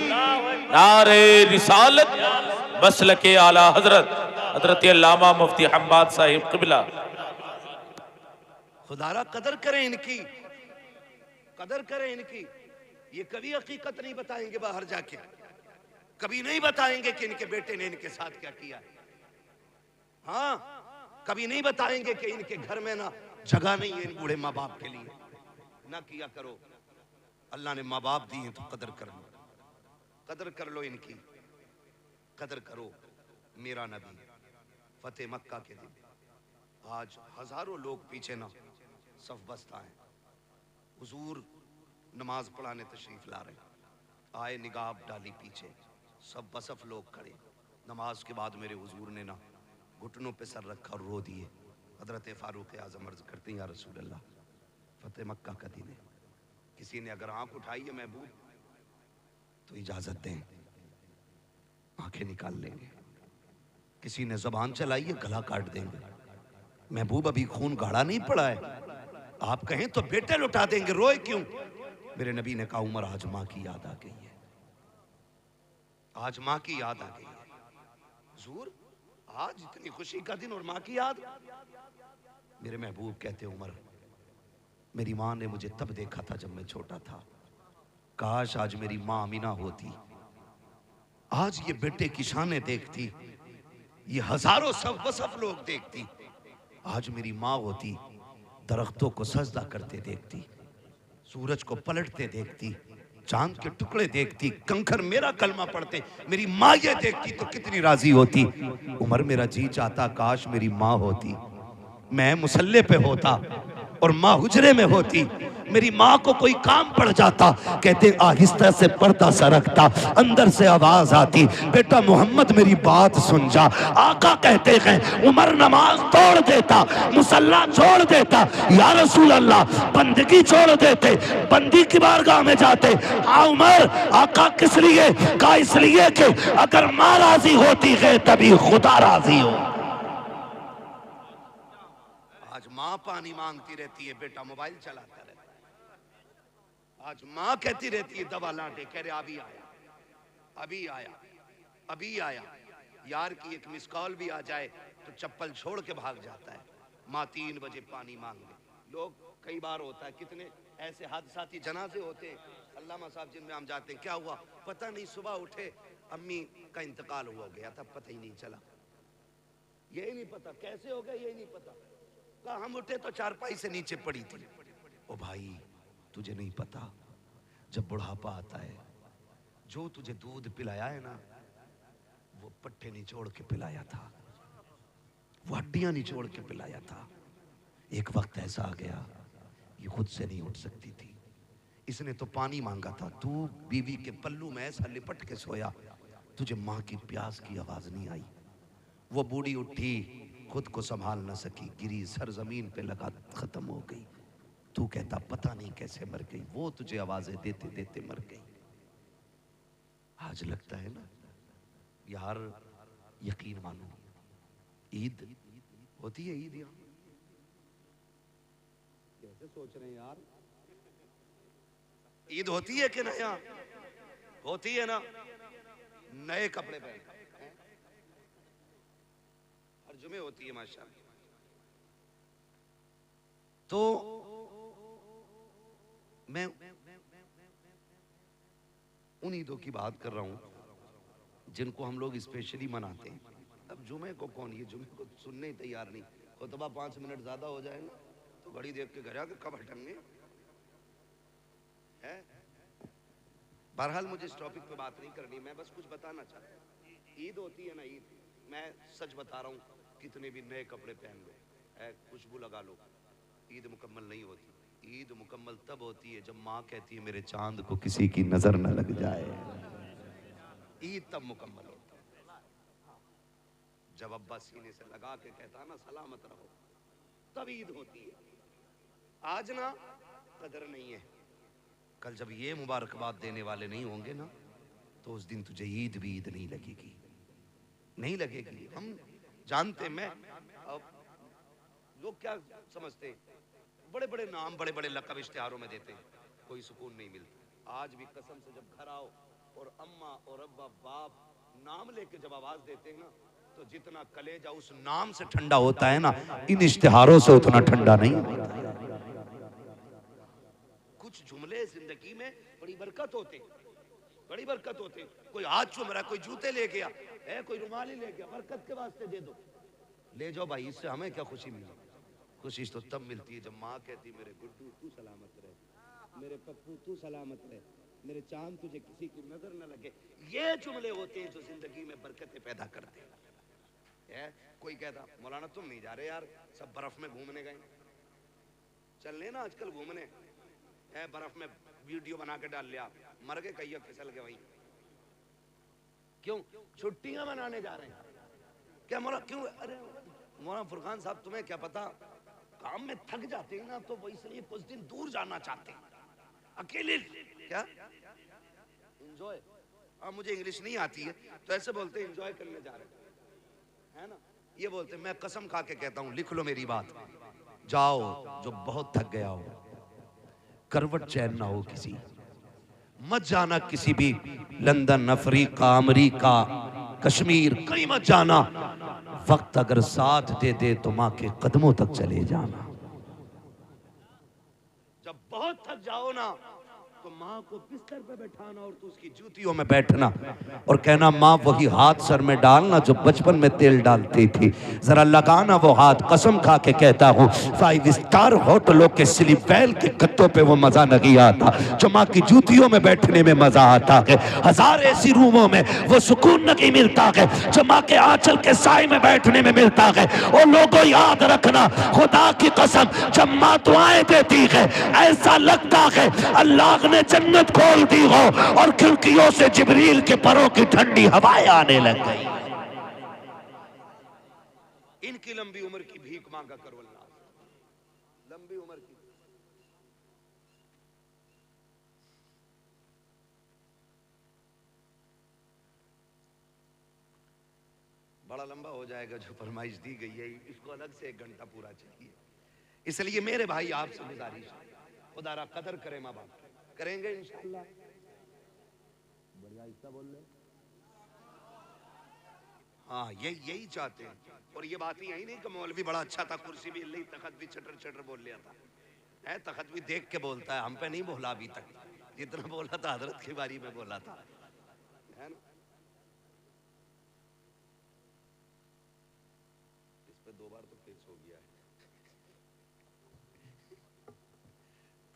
नारे रिसालत, मसलके आला हजरत हजरत अल्लामा मुफ्ती हम्माद साहिब क़िबला। खुदारा कदर करें इनकी, कदर करें इनकी। ये कभी हकीकत नहीं बताएंगे बाहर जाके, कभी नहीं बताएंगे कि इनके बेटे ने इनके साथ क्या किया। हाँ, कभी नहीं बताएंगे कि इनके घर में ना जगह नहीं है इन बूढ़े माँ बाप के लिए। ना किया करो, अल्लाह ने माँ बाप दिए तो कदर कर लो, कदर कर लो इनकी, कदर करो। मेरा नबी फतेह मक्का के दिन आज हजारों लोग पीछे ना सफ बस्ता है, हुजूर नमाज पढ़ाने तशरीफ ला रहे, आए निगाह डाली पीछे, सब बसफ लोग खड़े। नमाज के बाद मेरे हुजूर ने ना घुटनों पे सर रखा और रो दिए। हजरत फारूक आजम अर्ज करते हैं या रसूल अल्लाह, फतेह मक्का का दिन है, किसी ने अगर आंख उठाई है महबूब तो इजाजत दें, आंखें निकाल लेंगे। किसी ने जबान चलाई है गला काट देंगे। महबूब अभी खून गाढ़ा नहीं पड़ा है, आप कहें तो बेटे लुटा देंगे, रोए क्यों? मेरे नबी ने कहा उमर आज माँ की याद आ गई है, आज माँ की याद आ गई है। हुजूर आज इतनी खुशी का दिन और माँ की याद। मेरे महबूब कहते उमर मेरी माँ ने मुझे तब देखा था जब मैं छोटा था, काश आज मेरी माँ अमीना होती, आज ये बेटे की शानें देखती, ये हजारों सब वसफ लोग देखती, आज मेरी माँ होती दरख्तों को सजदा करते देखती, सूरज को पलटते देखती, चांद के टुकड़े देखती, कंकर मेरा कलमा पढ़ते, मेरी माँ ये देखती तो कितनी राजी होती। उमर मेरा जी चाहता काश मेरी माँ होती, मैं मुसल्ले पे होता और माँ हुजरे में होती, मेरी माँ को कोई काम पड़ जाता, कहते आहिस्ता से पर्दा सरकता, अंदर से आवाज आती बेटा मोहम्मद मेरी बात सुन जा। आका कहते हैं उमर नमाज तोड़ देता, मुसल्ला छोड़ देता, या रसूल अल्लाह बंदगी छोड़ देते, बंदी की बारगाह में जाते। हाँ उमर, आका किस लिए? कहा इसलिए कि अगर माँ राजी होती है तभी खुदा राजी हो। आज माँ पानी मांगती रहती है, बेटा मोबाइल चलाता रहता है। आज माँ कहती रहती है दवा लाटे, कह रहे अभी आया, अभी आया, अभी आया। यार की एक मिस कॉल भी आ जाए तो चप्पल छोड़ के भाग जाता है। माँ 3 बजे पानी मांगे। लोग कई बार होता है, कितने ऐसे हादसाती जनाजे होते हैं, अल्लामा साहब जिनमें हम जाते हैं, क्या हुआ पता नहीं, सुबह उठे अम्मी का इंतकाल हुआ गया था, पता ही नहीं चला, यही नहीं पता कैसे हो गया, यही नहीं पता। कहा हम उठे तो चारपाई से नीचे पड़ी थी। ओ भाई तुझे नहीं पता, जब बुढ़ापा आता है जो तुझे दूध पिलाया है ना, वो पट्टे निचोड़ के पिलाया था, वो हड्डियां निचोड़ के पिलाया था। एक वक्त ऐसा आ गया ये खुद से नहीं उठ सकती थी, इसने तो पानी मांगा था, तू बीवी के पल्लू में ऐसा लिपट के सोया, तुझे माँ की प्यास की आवाज नहीं आई। वो बूढ़ी उठी, खुद को संभाल न सकी, गिरी सरजमीन पे लगा, खत्म हो गई। तू कहता पता नहीं कैसे मर गई, वो तुझे आवाजें देते देते मर गई। आज लगता है ना यार, यकीन मानो, ईद होती है, ईद यहाँ कैसे सोच रहे हैं यार, ईद होती है कि ना, यहाँ होती है ना, नए कपड़े पहन हर जुमे होती है माशाअल्लाह। तो मैं उन ईदों की बात कर रहा हूं जिनको हम लोग स्पेशली मनाते हैं। अब जुमे को कौन, ये जुमे को सुनने ही तैयार नहीं, खुतबा 5 मिनट ज्यादा हो जाए ना तो घड़ी देख के घर आके कब हटेंगे है। बहरहाल मुझे इस टॉपिक पे बात नहीं करनी, मैं बस कुछ बताना चाहता हूँ। ईद होती है ना, ईद, मैं सच बता रहा हूँ, कितने भी नए कपड़े पहन लो, खुशबू लगा लो, ईद मुकम्मल नहीं होती। ईद मुकम्मल तब होती है जब माँ कहती है मेरे चांद को किसी की नजर न लग जाए। ईद तब मुकम्मल होता है जब अब्बा सीने से लगा के कहता है ना सलामत रहो, तब ईद होती है। आज ना कदर नहीं है, कल जब ये मुबारकबाद देने वाले नहीं होंगे ना तो उस दिन तुझे ईद भी ईद नहीं लगेगी, नहीं लगेगी। हम जानते, मैं लोग क्या समझते हैं, बड़े बड़े नाम, बड़े बड़े लक़ब इश्तिहारों में देते हैं, कोई सुकून नहीं मिलता। आज भी कसम से जब घर आओ और अम्मा और अब्बा बाप नाम लेके जब आवाज देते हैं ना तो जितना कलेजा उस नाम से ठंडा होता है ना, इन इश्तिहारों से उतना ठंडा नहीं होता। कुछ जुमले जिंदगी में बड़ी बरकत होते, बड़ी बरकत होते। कोई हाथ चूम रहा है, कोई जूते ले गया है, कोई रुमाल ही ले गया, बरकत के वास्ते दे दो, ले जाओ भाई, इससे हमें क्या खुशी मिली। खुशी तो तब मिलती है जब माँ कहती मेरे गुड्डू तू सलामत रहे, मेरे पप्पू तू सलामत रहे, मेरे चांद तुझे किसी की नजर न लगे। ये जुमले होते हैं जो जिंदगी में बरकतें पैदा करते हैं। कोई कहता मौलाना तुम नहीं जा रहे यार, सब बर्फ में घूमने गए, चलने ना आजकल घूमने, बर्फ में वीडियो बना के डाल लिया, मर गए कहीं, फिसल गए वहीं। क्यों छुट्टियां मनाने जा रहे हैं क्या मौला? क्यों? अरे मौलाना फुरकान साहब तुम्हें क्या पता, काम में थक जाते हैं ना तो वो इसलिए कुछ दिन दूर जाना चाहते हैं, अकेले। क्या एंजॉय? मुझे इंग्लिश नहीं आती है तो ऐसे बोलते हैं एंजॉय करने जा रहे है ना, ये बोलते। मैं कसम खा के कहता हूँ, लिख लो मेरी बात, जाओ जो बहुत थक गया हो, करवट चैन ना हो किसी, मत जाना किसी भी लंदन, अफ्रीका, अमेरिका, कश्मीर, कहीं मत जाना। वक्त अगर साथ दे दे तो माँ के कदमों तक चले जाना। जब बहुत थक जाओ ना तो माँ को बिस्तर पे बैठाना और तो उसकी जूतियों में बैठना और कहना माँ वही हाथ सर में डालना जो बचपन में तेल डालती थी, जरा लगाना वो हाथ। कसम खा के कहता हूँ 5 स्टार होटलों के स्लीप वेल के गद्दों पे वो मजा नहीं आता जो माँ की जूतियों में बैठने में मजा आता है। 1000 ऐसी रूमों में वो सुकून नहीं मिलता है जो माँ के आंचल के साए में बैठने में मिलता है। और लोगों याद रखना, खुदा की कसम, जब माँ दुआएं देती है ऐसा लगता है अल्लाह ने जन्नत खोल दी हो और खिड़कियों से जिब्रील के परों की ठंडी हवाएं आने लग गई। इनकी लंबी उम्र की भीख मांगा करो अल्लाह, लंबी उम्र की। बड़ा लंबा हो जाएगा जो फरमाइश दी गई है, इसको अलग से 1 घंटा पूरा चाहिए। इसलिए मेरे भाई आपसे गुजारिश है, खुदा रा कदर करें, माँ बाप करेंगे इंशाअल्लाह। बढ़िया हिस्सा बोल रहे, हाँ यही चाहते हैं। और ये बात ही यही नहीं कि मौलवी बड़ा अच्छा था, कुर्सी भी हिल, तखत भी चटर चटर बोल लिया था, है तखत भी देख के बोलता है, हम पे नहीं बोला अभी तक, जितना बोला था हजरत की बारी में बोला था, है ना। इस पे 2 बार तो फिक्स हो गया है।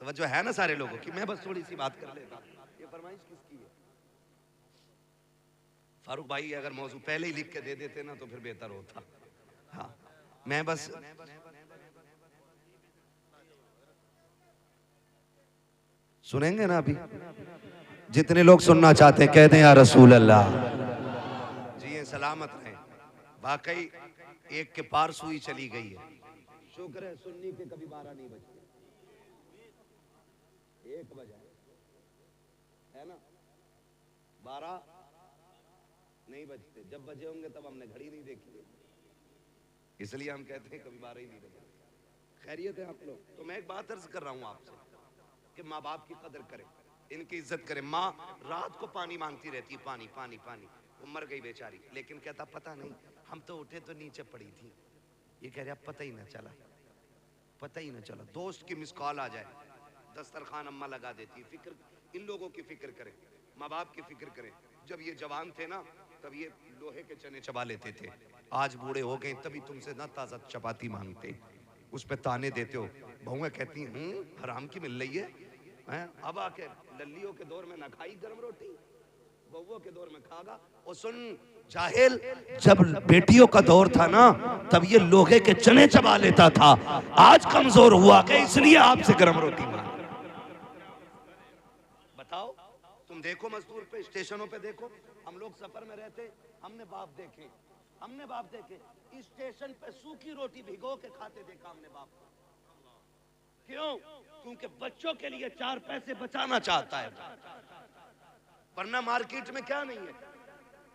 तवज्जो है ना सारे लोगों की? मैं बस थोड़ी सी बात कर लेता। ये फरमाइश किसकी है? फारूक भाई अगर मौजू पहले ही लिख के दे देते ना तो फिर बेहतर होता। हाँ मैं बस सुनेंगे ना अभी, जितने लोग सुनना चाहते हैं कह दें या रसूल अल्लाह। जी ये सलामत रहे। वाकई एक के पार सुई चली गई है। शुक्र है सुन्नी के कभी 12 नहीं बजते, 1 बजा है ना, 12 नहीं बजते। जब बजे होंगे तब हमने घड़ी नहीं देखी है, इसलिए हम कहते हैं कभी 12 ही नहीं बजे। खैरियत है आप लोग। तो मैं एक बात अर्ज कर रहा हूं आपसे कि माँ बाप की कदर करें, इनकी इज्जत करें। माँ रात को पानी मांगती रहती है, पानी पानी पानी, वो मर गई बेचारी, लेकिन कहता पता नहीं हम तो उठे तो नीचे पड़ी थी। ये कह रहा पता ही ना चला, पता ही ना चला। दोस्त की मिस कॉल आ जाए, दस्तरखान अम्मा लगा देती है। फिक्र, इन लोगों की फिक्र करें, माँ बाप की फिक्र करें। जब ये जवान थे ना तब ये लोहे के चने चबा लेते थे, आज बूढ़े हो गए तभी तुमसे ना ताजा चपाती मांगते, उस पे ताने देते हो। बहुएं कहती हैं हराम की मिल रही है। अब आके लल्लियों के दौर में ना खाई गर्म रोटी, बहुओं के दौर में खागा। और सुन जाहिल, जब बेटियों का दौर था ना तब ये लोहे के चने चबा लेता था, आज कमजोर हुआ कि इसलिए आपसे गर्म रोटी मांग। बताओ, तुम देखो मजदूर पे, स्टेशनों पे देखो। हम लोग सफर में रहते, हमने बाप देखे, हमने बाप देखे स्टेशन पे सूखी रोटी भिगो के खाते देखा हमने बाप को। क्यों? क्योंकि बच्चों के लिए 4 पैसे बचाना चाहता है, वरना मार्केट में क्या नहीं है।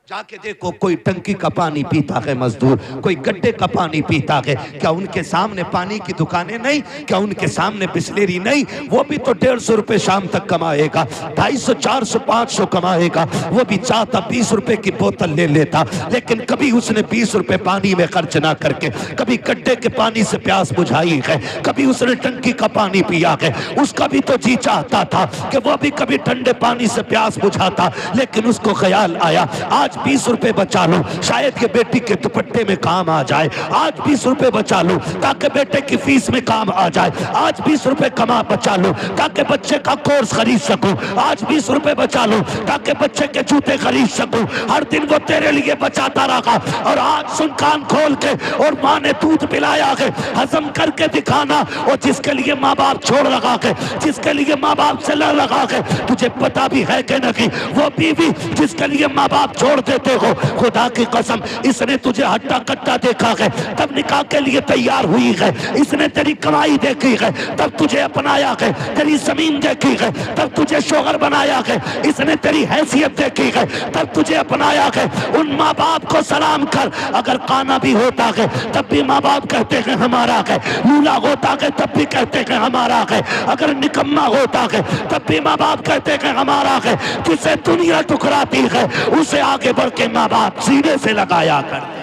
जाके देखो, कोई टंकी का पानी पीता है मजदूर, कोई गड्ढे का पानी पीता है। क्या उनके सामने पानी की दुकानें नहीं? क्या उनके सामने बिस्लेरी नहीं? वो भी तो 150 रुपए शाम तक कमाएगा, 250, 400, 500 कमाएगा। वो भी चाहता 20 रुपए की बोतल ले लेता, लेकिन कभी उसने 20 रुपए पानी में खर्च ना करके कभी गड्ढे के पानी से प्यास बुझाई है, कभी उसने टंकी का पानी पिया है। उसका भी तो जी चाहता था कि वो भी कभी ठंडे पानी से प्यास बुझाता, लेकिन उसको ख्याल आया आज 20 रुपए बचा लो, शायद ये बेटी के दुपट्टे में काम आ जाए। आज 20 रुपए बचा लो ताकि बेटे की फीस में काम आ जाए। आज 20 रुपए कमा बचा लो ताकि बच्चे का कोर्स खरीद सकूं। आज 20 रुपए बचा लो ताकि बच्चे के जूते खरीद सकूं। हर दिन वो तेरे लिए बचाता रहा, और आज सुन कान खोल के, और माँ ने दूध पिलाया है, हजम करके दिखाना। और जिसके लिए माँ बाप छोड़ लगा के, जिसके लिए माँ बाप से लड़ लगा के, तुझे पता भी है कि नहीं, वो बीवी जिसके लिए माँ बाप छोड़ देते हो, खुदा की कसम इसने तुझे हट्टा कट्टा देखा है तब निकाह के लिए तैयार हुई है। इसने तेरी कमाई देखी है तब तुझे अपनाया है, तेरी जमीन देखी है तब तुझे शोहर बनाया है, इसने तेरी हैसियत देखी है तब तुझे अपनाया है। उन माँ बाप को सलाम कर। अगर काना भी होता है तब भी माँ बाप कहते हैं हमारा है, लूला होता है तब भी कहते हैं हमारा है, अगर निकम्मा होता है तब भी माँ बाप कहते हैं हमारा है। जिसे दुनिया ठुकराती है उसे आगे बढ़ के माँ बाप सीने से लगाया करते।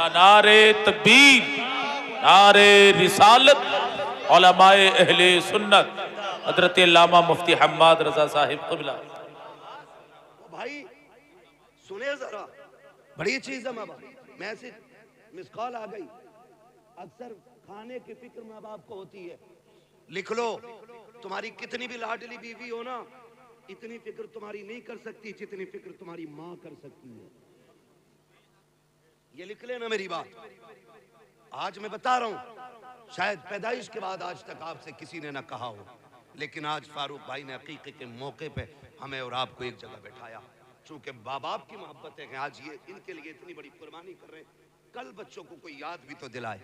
नारे तकबीर, नारे रिसालत, उलमाए अहले सुन्नत, हजरत अल्लामा मुफ्ती हम्माद रजा साहिब क़िबला। भाई सुने जरा, बड़ी चीज है माँ बाप। मैसेज मिस कॉल आ गई। अक्सर खाने की फिक्र माँ बाप को होती है। लिख लो, तुम्हारी कितनी भी लाडली बीवी हो ना, इतनी फिक्र तुम्हारी नहीं कर सकती जितनी फिक्र तुम्हारी माँ कर सकती है। ये लिख लेना मेरी बात। आज मैं बता रहा हूं, शायद पैदाइश के बाद आज तक आपसे किसी ने ना कहा हो, लेकिन आज फारूक भाई ने अकीक़े के मौके पे हमें और आपको एक जगह बैठाया। चूंकि माँ बाप की मोहब्बत है, आज ये इनके लिए इतनी बड़ी कुर्बानी कर रहे हैं। कल बच्चों को कोई याद भी तो दिलाए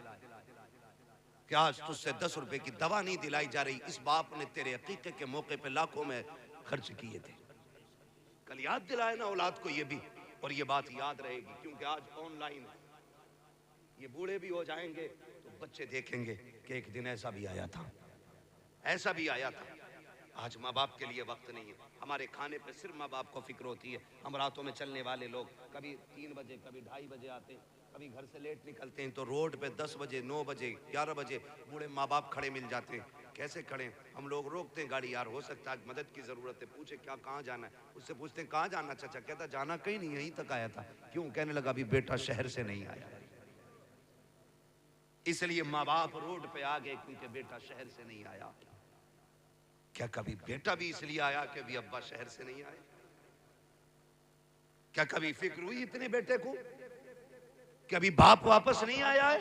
कि आज तुझसे 10 रुपए की दवा नहीं दिलाई जा रही, इस बाप ने तेरे अकीक़े के मौके पे लाखों में खर्च किए थे। कल याद दिलाए ना औलाद को ये भी, और ये बात याद रहेगी। क्योंकि आज ऑनलाइन ये बूढ़े भी हो जाएंगे तो बच्चे देखेंगे कि एक दिन ऐसा भी आया था, ऐसा भी आया था। आज माँ बाप के लिए वक्त नहीं है। हमारे खाने पे सिर्फ माँ बाप को फिक्र होती है। हम रातों में चलने वाले लोग कभी 3 बजे कभी 2:30 बजे आते, कभी घर से लेट निकलते हैं तो रोड पे 10 बजे 9 बजे 11 बजे बूढ़े माँ बाप खड़े मिल जाते हैं। कैसे खड़े? हम लोग रोकते हैं गाड़ी, यार हो सकता है मदद की जरूरत है। पूछे क्या, कहाँ जाना है? उससे पूछते हैं कहाँ जाना चाचा? कहता जाना कहीं नहीं, यहीं तक आया था। क्यों? कहने लगा अभी बेटा शहर से नहीं आया। इसलिए माँ बाप रोड पे आ गए क्योंकि बेटा शहर से नहीं आया। क्या कभी बेटा भी इसलिए आया कि अभी अब्बा शहर से नहीं आए? क्या कभी फिक्र हुई इतने बेटे को कि अभी बाप वापस नहीं आया है?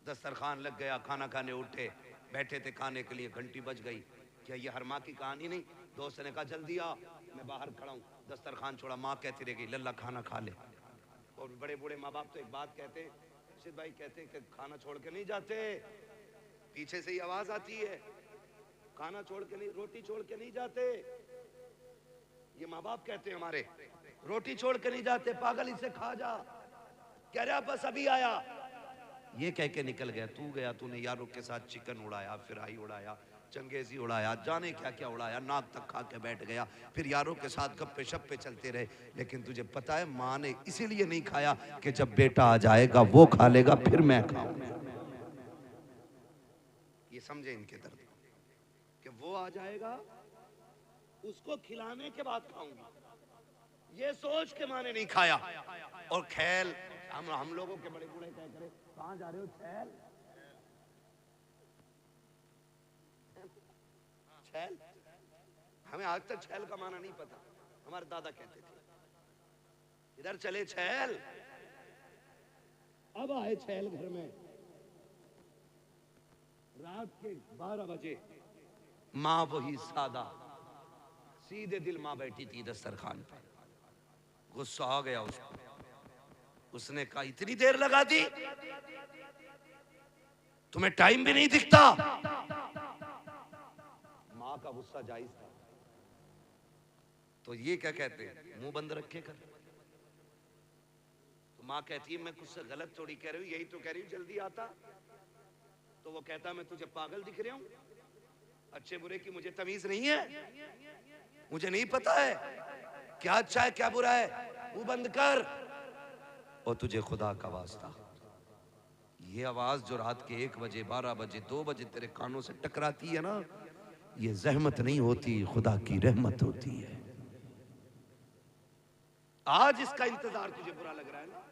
दस्तरखान लग गया, खाना खाने उठे, बैठे थे खाने के लिए, घंटी बज गई। क्या ये हर माँ की कहानी नहीं? दोस्त ने कहा जल्दी आ, मैं बाहर खड़ा हूं। दस्तरखान छोड़ा, माँ कहती रह गई लल्ला खाना खा ले। और बड़े बूढ़े माँ बाप तो एक बात कहते हैं, रशीद भाई कहते हैं कि खाना छोड़ के नहीं जाते, पीछे से ही आवाज आती है, खाना छोड़ के नहीं, रोटी छोड़ के नहीं जाते। ये माँ बाप कहते हैं हमारे, रोटी छोड़ के नहीं जाते, पागल इसे खा जा, कह रहा बस अभी आया, ये कह के निकल गया। तू गया, तूने यारों के साथ चिकन उड़ाया, फिराई उड़ाया, चंगेजी उड़ाया, जाने क्या क्या उड़ाया, नाक तक खा के बैठ गया, फिर यारों के साथ गप्पे शप्पे चलते रहे। लेकिन तुझे पता है माँ ने इसीलिए नहीं खाया कि जब बेटा आ जाएगा वो खा लेगा फिर मैं खाऊंगा। ये समझे इनके दर्द कि वो आ जाएगा उसको खिलाने के बाद खाऊंगा, ये सोच के माँ ने नहीं खाया। और खैल हम लोगों के बड़े बूढ़े क्या करे, कहां जा रहे हो छैल, छैल, हमें आज तक छैल का माना नहीं पता, हमारे दादा कहते थे इधर चले छैल। अब आए छैल घर में, रात के 12 बजे, माँ वही सादा सीधे दिल माँ बैठी थी दस्तरखान पर। गुस्सा आ गया उसको, उसने कहा इतनी देर लगा दी, तुम्हें टाइम भी नहीं दिखता। माँ का गुस्सा जायज था, तो ये क्या कहते हैं, मुंह बंद रखे कर। तो माँ कहती है मैं कुछ गलत थोड़ी कह रही हूँ, यही तो कह रही हूँ जल्दी आता। तो वो कहता मैं तुझे पागल दिख रहा हूं, अच्छे बुरे की मुझे तमीज नहीं है, मुझे नहीं पता है क्या अच्छा है क्या बुरा है, मुंह बंद कर। और तुझे खुदा का वास्ता, ये आवाज जो रात के 1 बजे 12 बजे 2 बजे तेरे कानों से टकराती है ना, ये जहमत नहीं होती, खुदा की रहमत होती है। आज इसका इंतजार तुझे बुरा लग रहा है ना,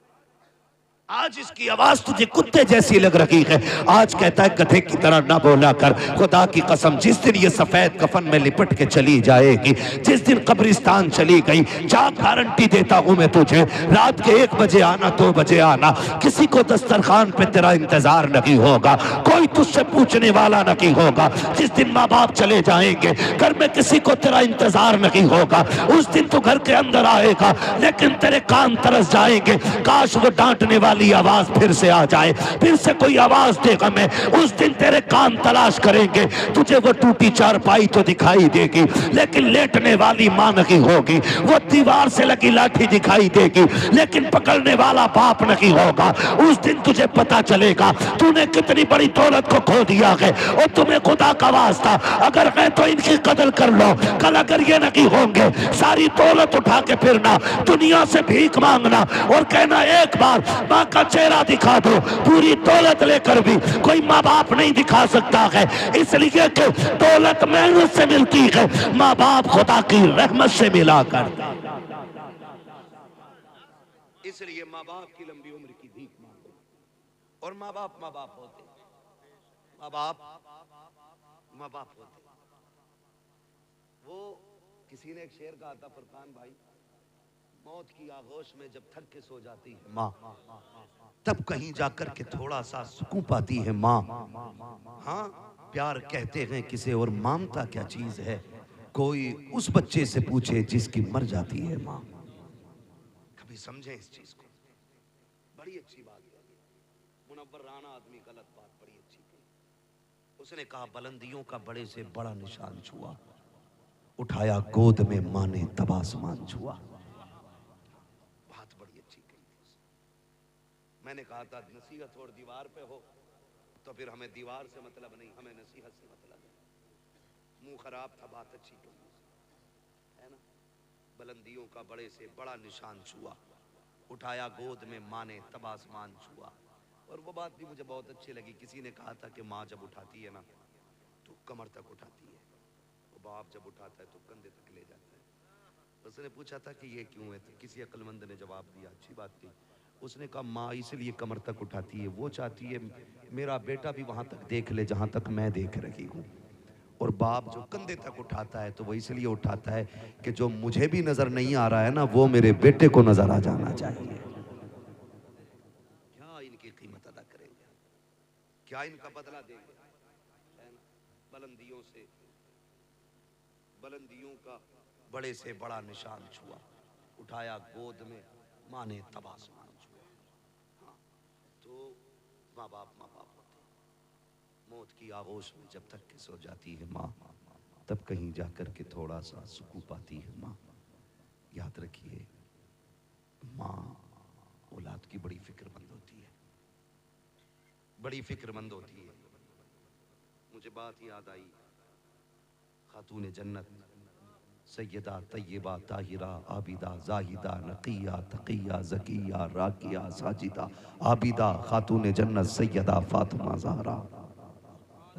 आज इसकी आवाज तुझे कुत्ते जैसी लग रही है। आज कहता है गधे की तरह ना बोला कर। खुदा की कसम जिस दिन ये सफेद कफन में लिपट के चली जाएगी, जिस दिन कब्रिस्तान चली गई, जा गारंटी देता हूं मैं तुझे, रात के 1 बजे आना 2 बजे आना, किसी को दस्तरखान पे तेरा इंतजार नहीं होगा, कोई तुझसे पूछने वाला नहीं होगा। जिस दिन माँ बाप चले जाएंगे, घर में किसी को तेरा इंतजार नहीं होगा, उस दिन तू घर के अंदर आएगा लेकिन तेरे कान तरस जाएंगे, काश वो डांटने वाली आवाज फिर से आ जाए, फिर से कोई आवाज देगा। मैं उस दिन तेरे कान तलाश करेंगे, तुझे वो टूटी चारपाई तो दिखाई देगी लेकिन लेटने वाली मां नहीं होगी, वो दीवार से लगी लाठी दिखाई देगी लेकिन पकड़ने वाला बाप नहीं होगा। उस दिन तुझे पता चलेगा तूने कितनी बड़ी दौलत को खो दिया है। और तुम्हें खुदा का वास्ता अगर है तो इनकी कदर कर लो, कल अगर ये नहीं होंगे सारी दौलत उठा के फिरना, दुनिया से भीख मांगना और कहना एक बार मां का चेहरा दिखा दो। पूरी दौलत लेकर भी कोई माँ बाप नहीं दिखा सकता है, इसलिए कि दौलत मेहनत से मिलती है, माँ बाप खुदा की रहमत से मिला कर। इसलिए माँ बाप की लंबी उम्र की भीख मांगो। और माँ बाप होते, माँ बाप होते। वो किसी ने एक शेर कहा था फरकान भाई, मौत की आगोश में जब थक के सो जाती है माँ, तब कहीं जाकर के थोड़ा सा सुकून पाती है माँ। हाँ, प्यार कहते हैं किसे और मामता क्या चीज है, कोई उस बच्चे से पूछे जिसकी मर जाती है माँ। कभी समझे इस चीज को, बड़ी अच्छी बात है। मुनव्वर राना आदमी गलत बात बड़ी अच्छी कही। उसने कहा बुलंदियों का बड़े से बड़ा निशान छुआ, उठाया गोद में माँ ने तब आसमान छुआ। मैंने कहा था नसीहत और दीवार पे हो तो फिर हमें दीवार से मतलब नहीं, हमें नसीहत से मतलब है। मुंह खराब था, बात अच्छी कही है ना। बुलंदियों का बड़े से बड़ा निशान छुआ, उठाया गोद में माँ ने तब आसमान छुआ। और वो बात भी मुझे बहुत अच्छी लगी। किसी ने कहा था कि माँ जब उठाती है ना तो कमर तक उठाती है, वो बाप जब उठाता है तो कंधे तक ले जाता है। उसने पूछा था कि ये क्यों है, तो किसी अक्लमंद ने जवाब दिया, अच्छी बात थी। उसने कहा माँ इसलिए कमर तक उठाती है, वो चाहती है मेरा बेटा भी वहां तक देख ले जहां तक मैं देख रही हूँ। और बाप जो कंधे तक उठाता है तो वो इसलिए उठाता है कि जो मुझे भी नजर नहीं आ रहा है ना, वो मेरे बेटे को नजर आ जाना चाहिए। क्या इनकी कीमत अदा करेंगे, क्या इनका बदला देंगे। बुलंदियों से, बुलंदियों का बड़े से बड़ा निशान छुआ, उठाया गोद में माँ ने तब आसमान छुआ। तो माँ बाप होते, मौत की आगोश में जब तक कि सो जाती है माँ, तब कहीं जाकर के थोड़ा सा सुकून पाती है माँ। याद रखिए, माँ औलाद की बड़ी फिक्रमंद होती है, बड़ी फिक्रमंद होती है। मुझे बात याद आई, खातून जन्नत सैयदा तय्यबा ताहिरा आबिदा जाहिदा नकिया तकिया ज़किया राकिया साजिदा आबिदा खातून जन्नत सैयदा फातिमा ज़हरा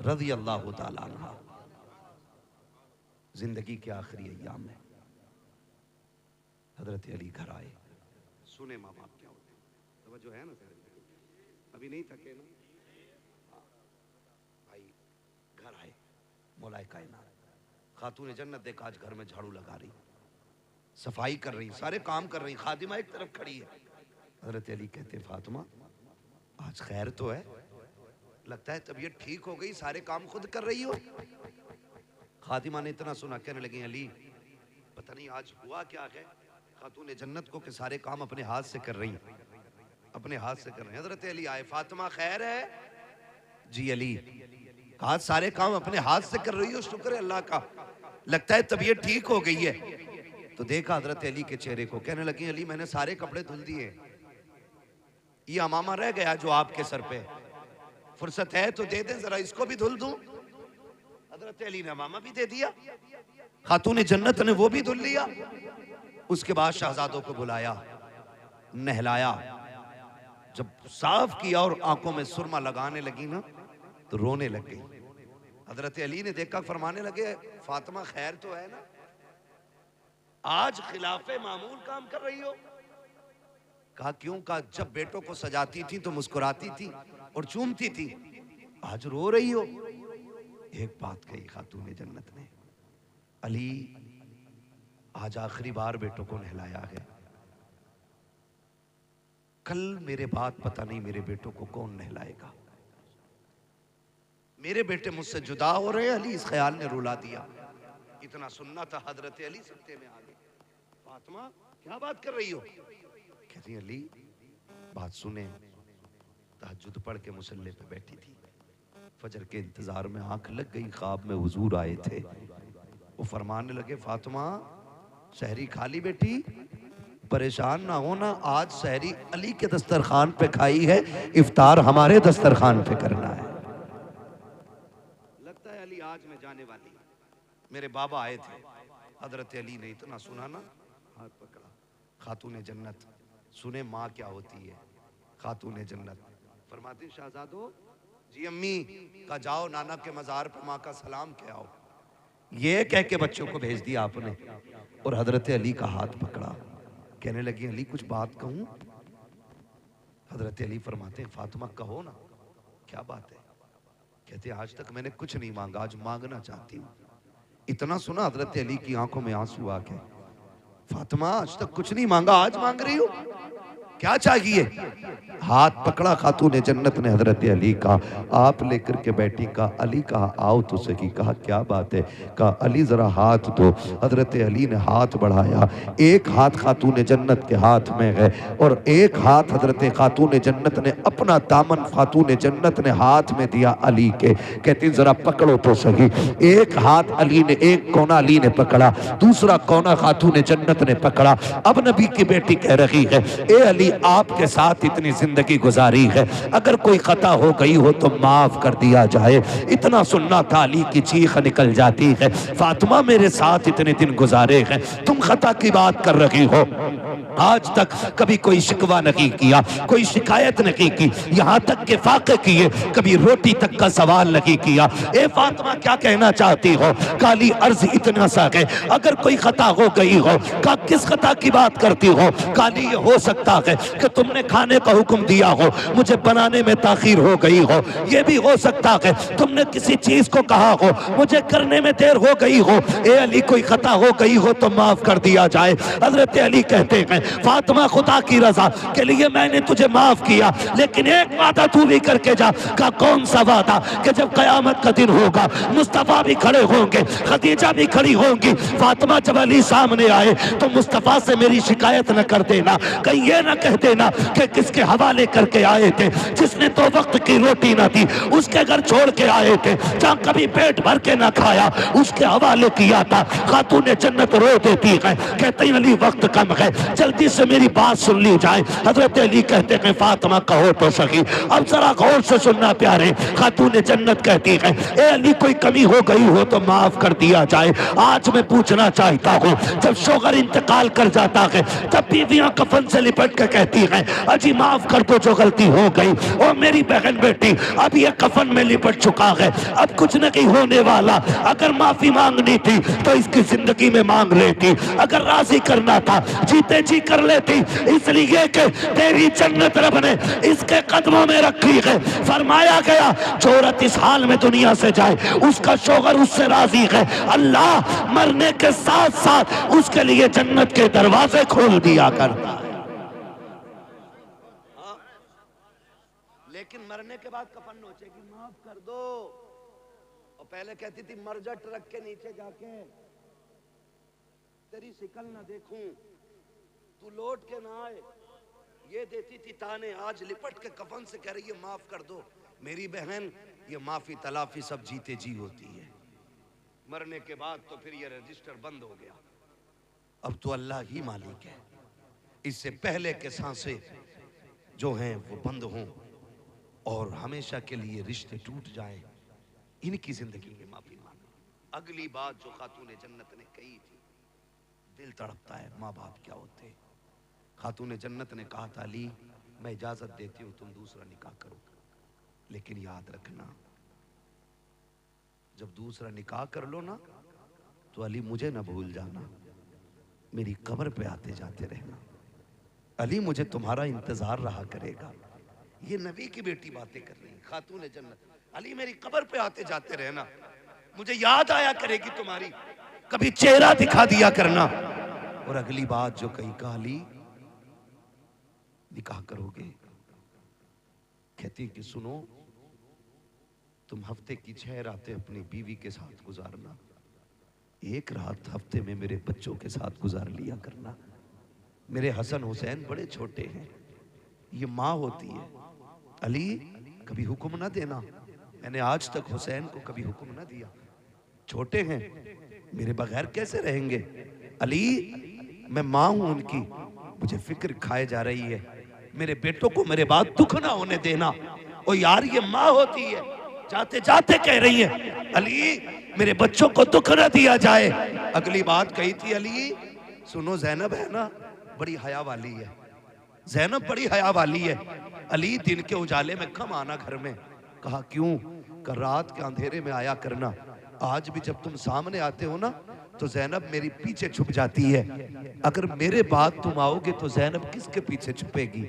रज़ी अल्लाह ताला अन्हा जिंदगी के आखिरी अय्याम में हजरत अली घर आए। सुने माँ बाप क्या होते हैं, तवज्जो है ना, अभी नहीं थके ना। भाई घर आए, मौलाए कायनात खातून जन्नत देखा आज घर में झाड़ू लगा रही, सफाई कर रही, सारे काम कर रही, खादिमा एक तरफ खड़ी है। हजरत अली कहते फातिमा आज खैर तो है, लगता है तबीयत ठीक हो गई, सारे काम खुद कर रही हो। खातिमा ने इतना सुना, कहने लगी अली पता नहीं आज हुआ क्या है खातून जन्नत को कि सारे काम अपने हाथ से कर रही, अपने हाथ से कर रही। हजरत अली आए, फातिमा खैर है? जी अली, आज सारे काम अपने हाथ से कर रही हो, शुक्र है अल्लाह का, लगता है तबीयत ठीक हो गई है। तो देखा हजरत अली के चेहरे को, कहने लगी अली मैंने सारे कपड़े धुल दिए, ये अमामा रह गया जो आपके सर पे, फुर्सत है तो दे दे जरा, इसको भी धुल दूं। हजरत अली ने अमामा भी दे दिया, खातून जन्नत ने वो भी धुल लिया। उसके बाद शहजादों को बुलाया, नहलाया, जब साफ किया और आंखों में सुरमा लगाने लगी ना तो रोने लग गई। हजरत अली ने देखा, फरमाने लगे फातिमा खैर तो है ना, आज खिलाफे मामूल काम कर रही हो? कहा क्यों? कहा जब बेटों को सजाती थी तो मुस्कुराती थी और चूमती थी, आज रो रही हो। एक बात कही खातून जन्नत ने, अली आज आखिरी बार बेटों को नहलाया है, कल मेरे बाद पता नहीं मेरे बेटों को कौन नहलाएगा। मेरे बेटे मुझसे जुदा हो रहे हैं। अली इस ख्याल ने रुला दिया। इतना सुनना था, हजरत अली सत्ते में आ गए। फातिमा क्या बात कर रही हो? कहती अली बात सुने, तहज्जुद पढ़ के मुसल्ले पे बैठी थी, फजर के इंतजार में आंख लग गई, ख्वाब में हुजूर आए थे। वो फरमाने लगे फातिमा सहरी खा ली बेटी, परेशान ना होना, आज सहरी अली के दस्तरखान पे खाई है, इफ्तार हमारे दस्तरखान पे करना है। लगता है अली आज मैं जाने वाली, मेरे बाबा आए थे। हजरत अली ने इतना सुना ना, हाथ पकड़ा। खातून जन्नत सुने माँ क्या होती है। खातून जन्नत फरमाती शहजादो जी अम्मी का जाओ नाना के मजार पर माँ का सलाम के आओ। ये कह के बच्चों को भेज दिया आपने और हजरत अली का हाथ पकड़ा। कहने लगी अली कुछ बात कहूं? हजरत अली फरमाते हैं फातिमा कहो ना, क्या बात है? कहते आज तक मैंने कुछ नहीं मांगा, आज मांगना चाहती हूँ। इतना सुना हजरत अली की आंखों में आंसू आ गए। फातिमा आज तक कुछ नहीं मांगा, आज मांग रही हो, क्या चाहिए? हाथ पकड़ा खातून जन्नत ने हजरत अली का, आप लेकर के बैठी। कहा अली कहा आओ तो सही। कहा क्या बात है? कहा अली जरा हाथ दो। हजरत अली ने हाथ बढ़ाया, एक हाथ खातून जन्नत के हाथ में है और एक हाथ हजरत खातून जन्नत ने अपना दामन खातून जन्नत ने हाथ में दिया अली के। कहती जरा पकड़ो तो सही। एक हाथ अली ने, एक कोना अली ने पकड़ा, दूसरा कोना खातून जन्नत ने पकड़ा। अब नबी की बेटी कह रही है ए अली आपके साथ इतनी जिंदगी गुजारी है, अगर कोई खता हो गई हो तो माफ कर दिया जाए। इतना सुनना था, अली की चीख निकल जाती है। फातिमा मेरे साथ इतने दिन गुजारे हैं, तुम खता की बात कर रही हो। आज तक कभी कोई शिकवा नहीं किया, कोई शिकायत नहीं की, यहाँ तक के फाके किए, कभी रोटी तक का सवाल नहीं किया। ए फातिमा क्या कहना चाहती हो? काली अर्ज इतना सा है, अगर कोई खता हो गई हो, का किस खता की बात करती हो? काली ये हो सकता है कि तुमने खाने का हुक्म दिया हो, मुझे बनाने में ताखीर हो गई हो। ये भी हो सकता है तुमने किसी चीज को कहा हो, मुझे करने में देर हो गई हो। ए अली कोई खता हो गई हो तो माफ कर दिया जाए। हजरत अली कहते हैं फातिमा खुदा की रजा के लिए मैंने तुझे माफ किया, लेकिन एक वादा तू भी करके जा। का कौन सा वादा? कि जब कयामत का दिन होगा, मुस्तफा भी खड़े होंगे, खदीजा भी खड़ी होंगी। फातिमा जब अली सामने आए तो मुस्तफा से मेरी शिकायत न कर देना, कहीं ये न कह देना कि किसके हवाले लेकर के आए थे, जिसने 2 वक्त की रोटी ना दी, उसके घर छोड़ के आए थे, जहाँ कभी पेट भर के ना खाया, उसके हवाले किया था। खातून जन्नत रो देती है, कहते हैं अली वक्त कम है, जल्दी से मेरी बात सुन ली जाए। हजरत अली कहते हैं फातिमा कहो तो सही, अब जरा गौर से सुनना प्यारे। खातून जन्नत कहती है ए अली कोई कमी हो गई हो तो माफ कर दिया जाए। आज मैं पूछना चाहता हूँ, जब शोहर इंतकाल कर जाता है तब बीवियां कफन से लिपट के कहती हैं अजी माफ कर दो जो गलती हो गई, और मेरी बहन बेटी अब ये कफन में लिपट चुका है, अब कुछ नहीं होने वाला। अगर माफी मांगनी थी तो इसकी जिंदगी में मांग लेती, अगर राजी करना था जीते जी कर लेती, इसलिए कि तेरी जन्नत रब ने इसके कदमों में रखी है। फरमाया गया जो औरत इस हाल में दुनिया से जाए उसका शौहर उससे राजी है, अल्लाह मरने के साथ साथ उसके लिए जन्नत के दरवाजे खोल दिया करता है। लेकिन मरने के बाद कफन नोचेगी माफ कर दो, और पहले कहती थी मर जा ट्रक के नीचे जाके, तेरी शिकल ना देखूं, तू लौट के ना आए, ये देती थी ताने। आज लिपट के कफन से कह रही है माफ कर दो। मेरी बहन ये माफी तलाफी सब जीते जी होती है, मरने के बाद तो फिर ये रजिस्टर बंद हो गया। अब तो अल्लाह ही मालिक है, इससे पहले के सांसें जो हैं वो बंद हों और हमेशा के लिए रिश्ते टूट जाएं, इनकी जिंदगी में माफी मांगो। अगली बात जो खातून जन्नत ने कही थी, दिल तड़पता है, माँ बाप क्या होते। खातून जन्नत ने कहा था अली मैं इजाजत देती हूँ तुम दूसरा निकाह करो, लेकिन याद रखना जब दूसरा निकाह कर लो ना तो अली मुझे ना भूल जाना, मेरी कब्र पे आते जाते रहना, अली मुझे तुम्हारा इंतजार रहा करेगा। ये नबी की बेटी बातें कर रही खातून जन्नत, अली मेरी कब्र पे आते जाते रहना, मुझे याद आया करेगी तुम्हारी, कभी चेहरा दिखा दिया करना। और अगली बात जो कही कहा अली निकाह करोगे, कहती कि सुनो तुम हफ्ते की 6 रातें अपनी बीवी के साथ गुजारना, 1 रात हफ्ते में मेरे बच्चों के साथ गुजार लिया करना। मेरे हसन हुसैन बड़े छोटे हैं, ये माँ होती है, अली कभी हुक्म ना देना, मैंने आज तक हुसैन को कभी हुक्म ना दिया, छोटे हैं मेरे बगैर कैसे रहेंगे। अली मैं माँ हूं उनकी, मुझे फिक्र खाए जा रही है, मेरे बेटों को मेरे बाद दुख ना होने देना। ओ यार ये माँ होती है, जाते जाते कह रही है अली मेरे बच्चों को दुख ना दिया जाए। अगली बात कही थी अली सुनो ज़ैनब है ना बड़ी हया वाली है, ज़ैनब बड़ी हया वाली है, अली दिन के उजाले में कम आना घर में। कहा क्यों? कहा रात के अंधेरे में आया करना, आज भी जब तुम सामने आते हो ना तो ज़ैनब मेरी पीछे छुप जाती है, अगर मेरे बाद तुम आओगे तो ज़ैनब किसके पीछे छुपेगी।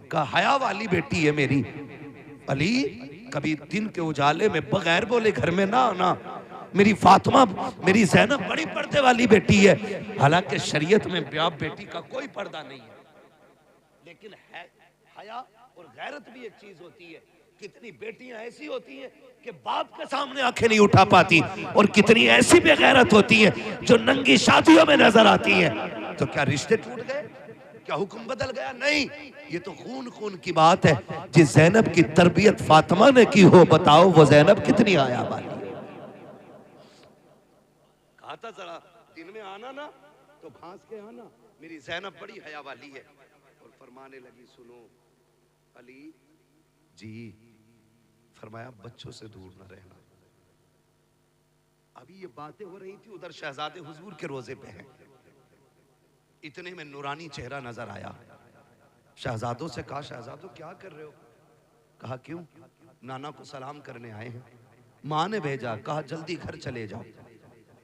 कहा हया वाली बेटी है मेरी, अली कभी दिन के उजाले में बगैर बोले घर में ना आना, मेरी फातिमा मेरी ज़ैनब बड़ी पर्दे वाली बेटी है। हालांकि शरीयत में बाप बेटी का कोई पर्दा नहीं है, लेकिन है हया और गैरत भी एक चीज होती है। कितनी बेटियां ऐसी होती हैं कि बाप के सामने आंखें नहीं उठा पाती, और कितनी ऐसी बेगैरत होती हैं जो नंगी शादियों में नजर आती हैं। तो क्या रिश्ते टूट गए? क्या हुक्म बदल गया? नहीं, ये तो खून खून की बात है। जिस ज़ैनब की तरबियत फातिमा ने की हो, बताओ वो ज़ैनब कितनी हया वाली है। कहा था जरा दिन में आना ना तो भांस के आना, मेरी ज़ैनब बड़ी हया वाली है। और फरमाने लगी सुनो अली जी, फरमाया बच्चों से दूर न रहना। अभी ये बातें हो रही थी, उधर शहजादे हुजूर के रोजे पे हैं, इतने में नूरानी चेहरा नजर आया। शहजादों से कहा शहजादों क्या कर रहे हो? कहा क्यों? नाना को सलाम करने आए हैं, माँ ने भेजा, कहा जल्दी घर चले जाओ।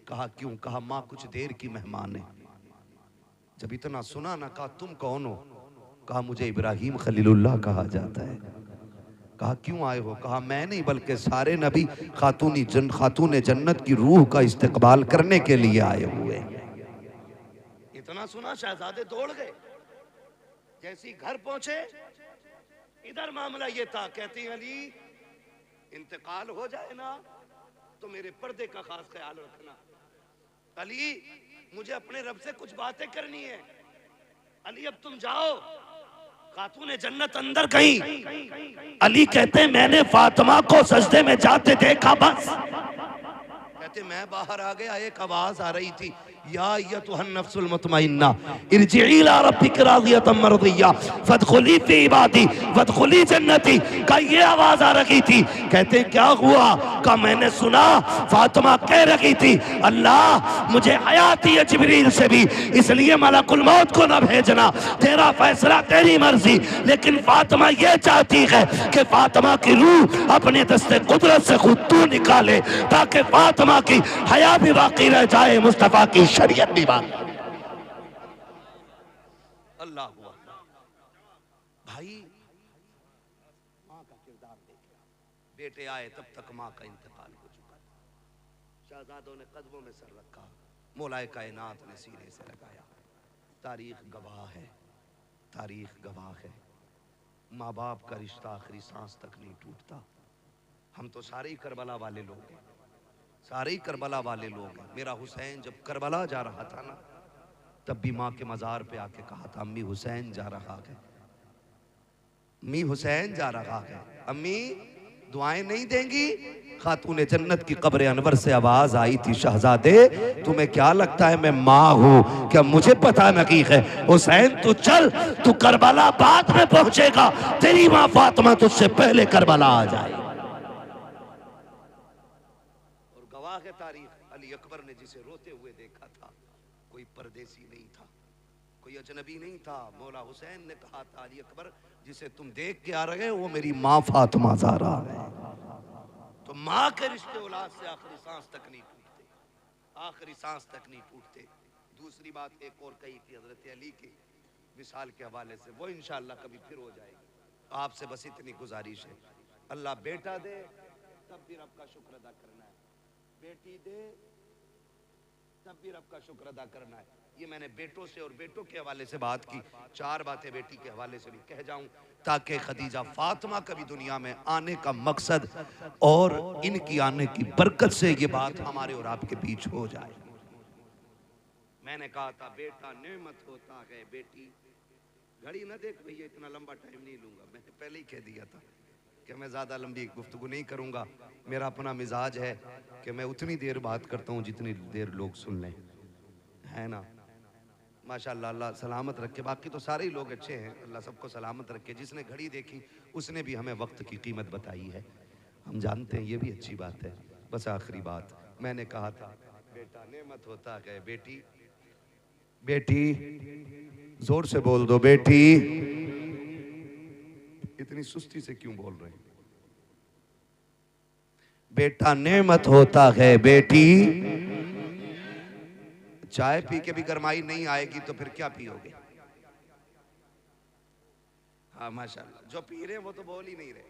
कहा क्यों? कहा माँ कुछ देर की मेहमान है। जब इतना सुना ना, कहा तुम कौन हो? कहा मुझे इब्राहिम खलीलुल्लाह कहा जाता है। कहा क्यों आए हो? कहा मैं नहीं बल्कि सारे नबी खातून जन्नत की रूह का इस्तकबाल करने के लिए आए हुए। इतना सुना शहजादे दौड़ गए। जैसे ही घर पहुंचे इधर मामला ये था, कहती हैं अली इंतकाल हो जाए ना तो मेरे पर्दे का खास ख्याल रखना। अली मुझे अपने रब से कुछ बातें करनी है। अली अब तुम जाओ। खातून जन्नत अंदर गई। अली कहते हैं मैंने फातिमा को सजदे में जाते देखा, बस कहते मैं बाहर आ गया, एक आवाज आ रही थी, या अय्युहन नफ्सुल मुतमइन्ना इरजिई इला रब्बिकी राज़ियतम मर्दिया फदखुली फी इबादी वदखुली जन्नती, का ये आवाज आ रही थी। कहते क्या हुआ? का मैंने सुना फातिमा कह रही थी अल्लाह मुझे हयाती है जिब्रील से भी, इसलिए मलकुल मौत को न भेजना, तेरा फैसला तेरी मर्जी। लेकिन फातिमा ये चाहती है कि फातिमा की रूह अपने दस्ते कुदरत से खुद तू निकाले, ताकि फातिमा की हया भी बाकी रह जाए, मुस्तफा की शरीयत भी बाकी। अल्लाह भाई, माँ का किरदार देखा, बेटे आए तब तक माँ का इंतकाल हो चुका। शहजादों ने कदमों में सर रखा, मौलाए कायनात ने सीने से लगाया। तारीख गवाह है, तारीख गवाह है, माँ बाप का रिश्ता आखिरी सांस तक नहीं टूटता। हम तो सारे ही करबला वाले लोग हैं, सारे ही करबला वाले लोग हैं। मेरा हुसैन जब करबला जा रहा था ना, तब भी माँ के मज़ार पे आके कहा था अम्मी हुसैन जा रहा है, अम्मी हुसैन जा रहा है, अम्मी दुआएं नहीं देंगी? खातून जन्नत की कब्र अनवर से आवाज आई थी शहजादे तुम्हें क्या लगता है मैं माँ हूँ क्या? मुझे पता नहीं है। हुसैन तू चल, तू करबला बाद में पहुंचेगा, तेरी माँ फातिमा तुझसे पहले करबला आ जाए। और गवाह है तारीख, अली अकबर ने जिसे रोते हुए देखा था, कोई परदेसी नहीं था, कोई अजनबी नहीं था। मौला हुसैन ने कहा था अली अकबर जिसे तुम देख के आ रहे हो वो मेरी माँ फातिमा ज़हरा है। तो माँ के रिश्ते औलाद से आखिरी सांस तक नहीं टूटते, आखिरी सांस तक नहीं टूटते। दूसरी बात एक और कही थी हजरत अली की विसाल के हवाले से, वो इंशाअल्लाह कभी फिर हो जाएगी। आपसे बस इतनी गुजारिश है, अल्लाह बेटा दे तब भी रब का शुक्र अदा करना है, बेटी दे तब भी रब का शुक्र अदा करना है। ये मैंने बेटों से और बेटों के हवाले से बात की, चार बातें बेटी के हवाले से भी कह जाऊं ताकि खदीजा फातिमा का भी दुनिया में आने का मकसद और इनकी आने की बरकत से ये बात हमारे और आपके बीच हो जाए। मैंने कहा था बेटा नेमत होता है, बेटी घड़ी ना देख भैया, इतना लंबा टाइम नहीं लूंगा, मैंने पहले ही कह दिया था कि मैं ज़्यादा लंबी गुफ्तगू नहीं करूंगा। मेरा अपना मिजाज है कि मैं उतनी देर बात करता हूँ जितनी देर लोग सुन लें, है ना। माशाअल्लाह, अल्लाह सलामत रखे। बाकी तो सारे ही लोग अच्छे हैं, अल्लाह सबको सलामत रखे। जिसने घड़ी देखी उसने भी हमें वक्त की कीमत बताई है, हम जानते हैं, ये भी अच्छी बात है। बस आखिरी बात मैंने कहा था बेटा नेमत होता है, बेटी बेटी जोर से बोल दो बेटी। इतनी सुस्ती से क्यों बोल रहे हैं? बेटा नेमत होता है बेटी। चाय पी के भी गरमाई नहीं आएगी तो फिर क्या पियोगे? हाँ माशाल्लाह, जो पी रहे वो तो बोल ही नहीं रहे।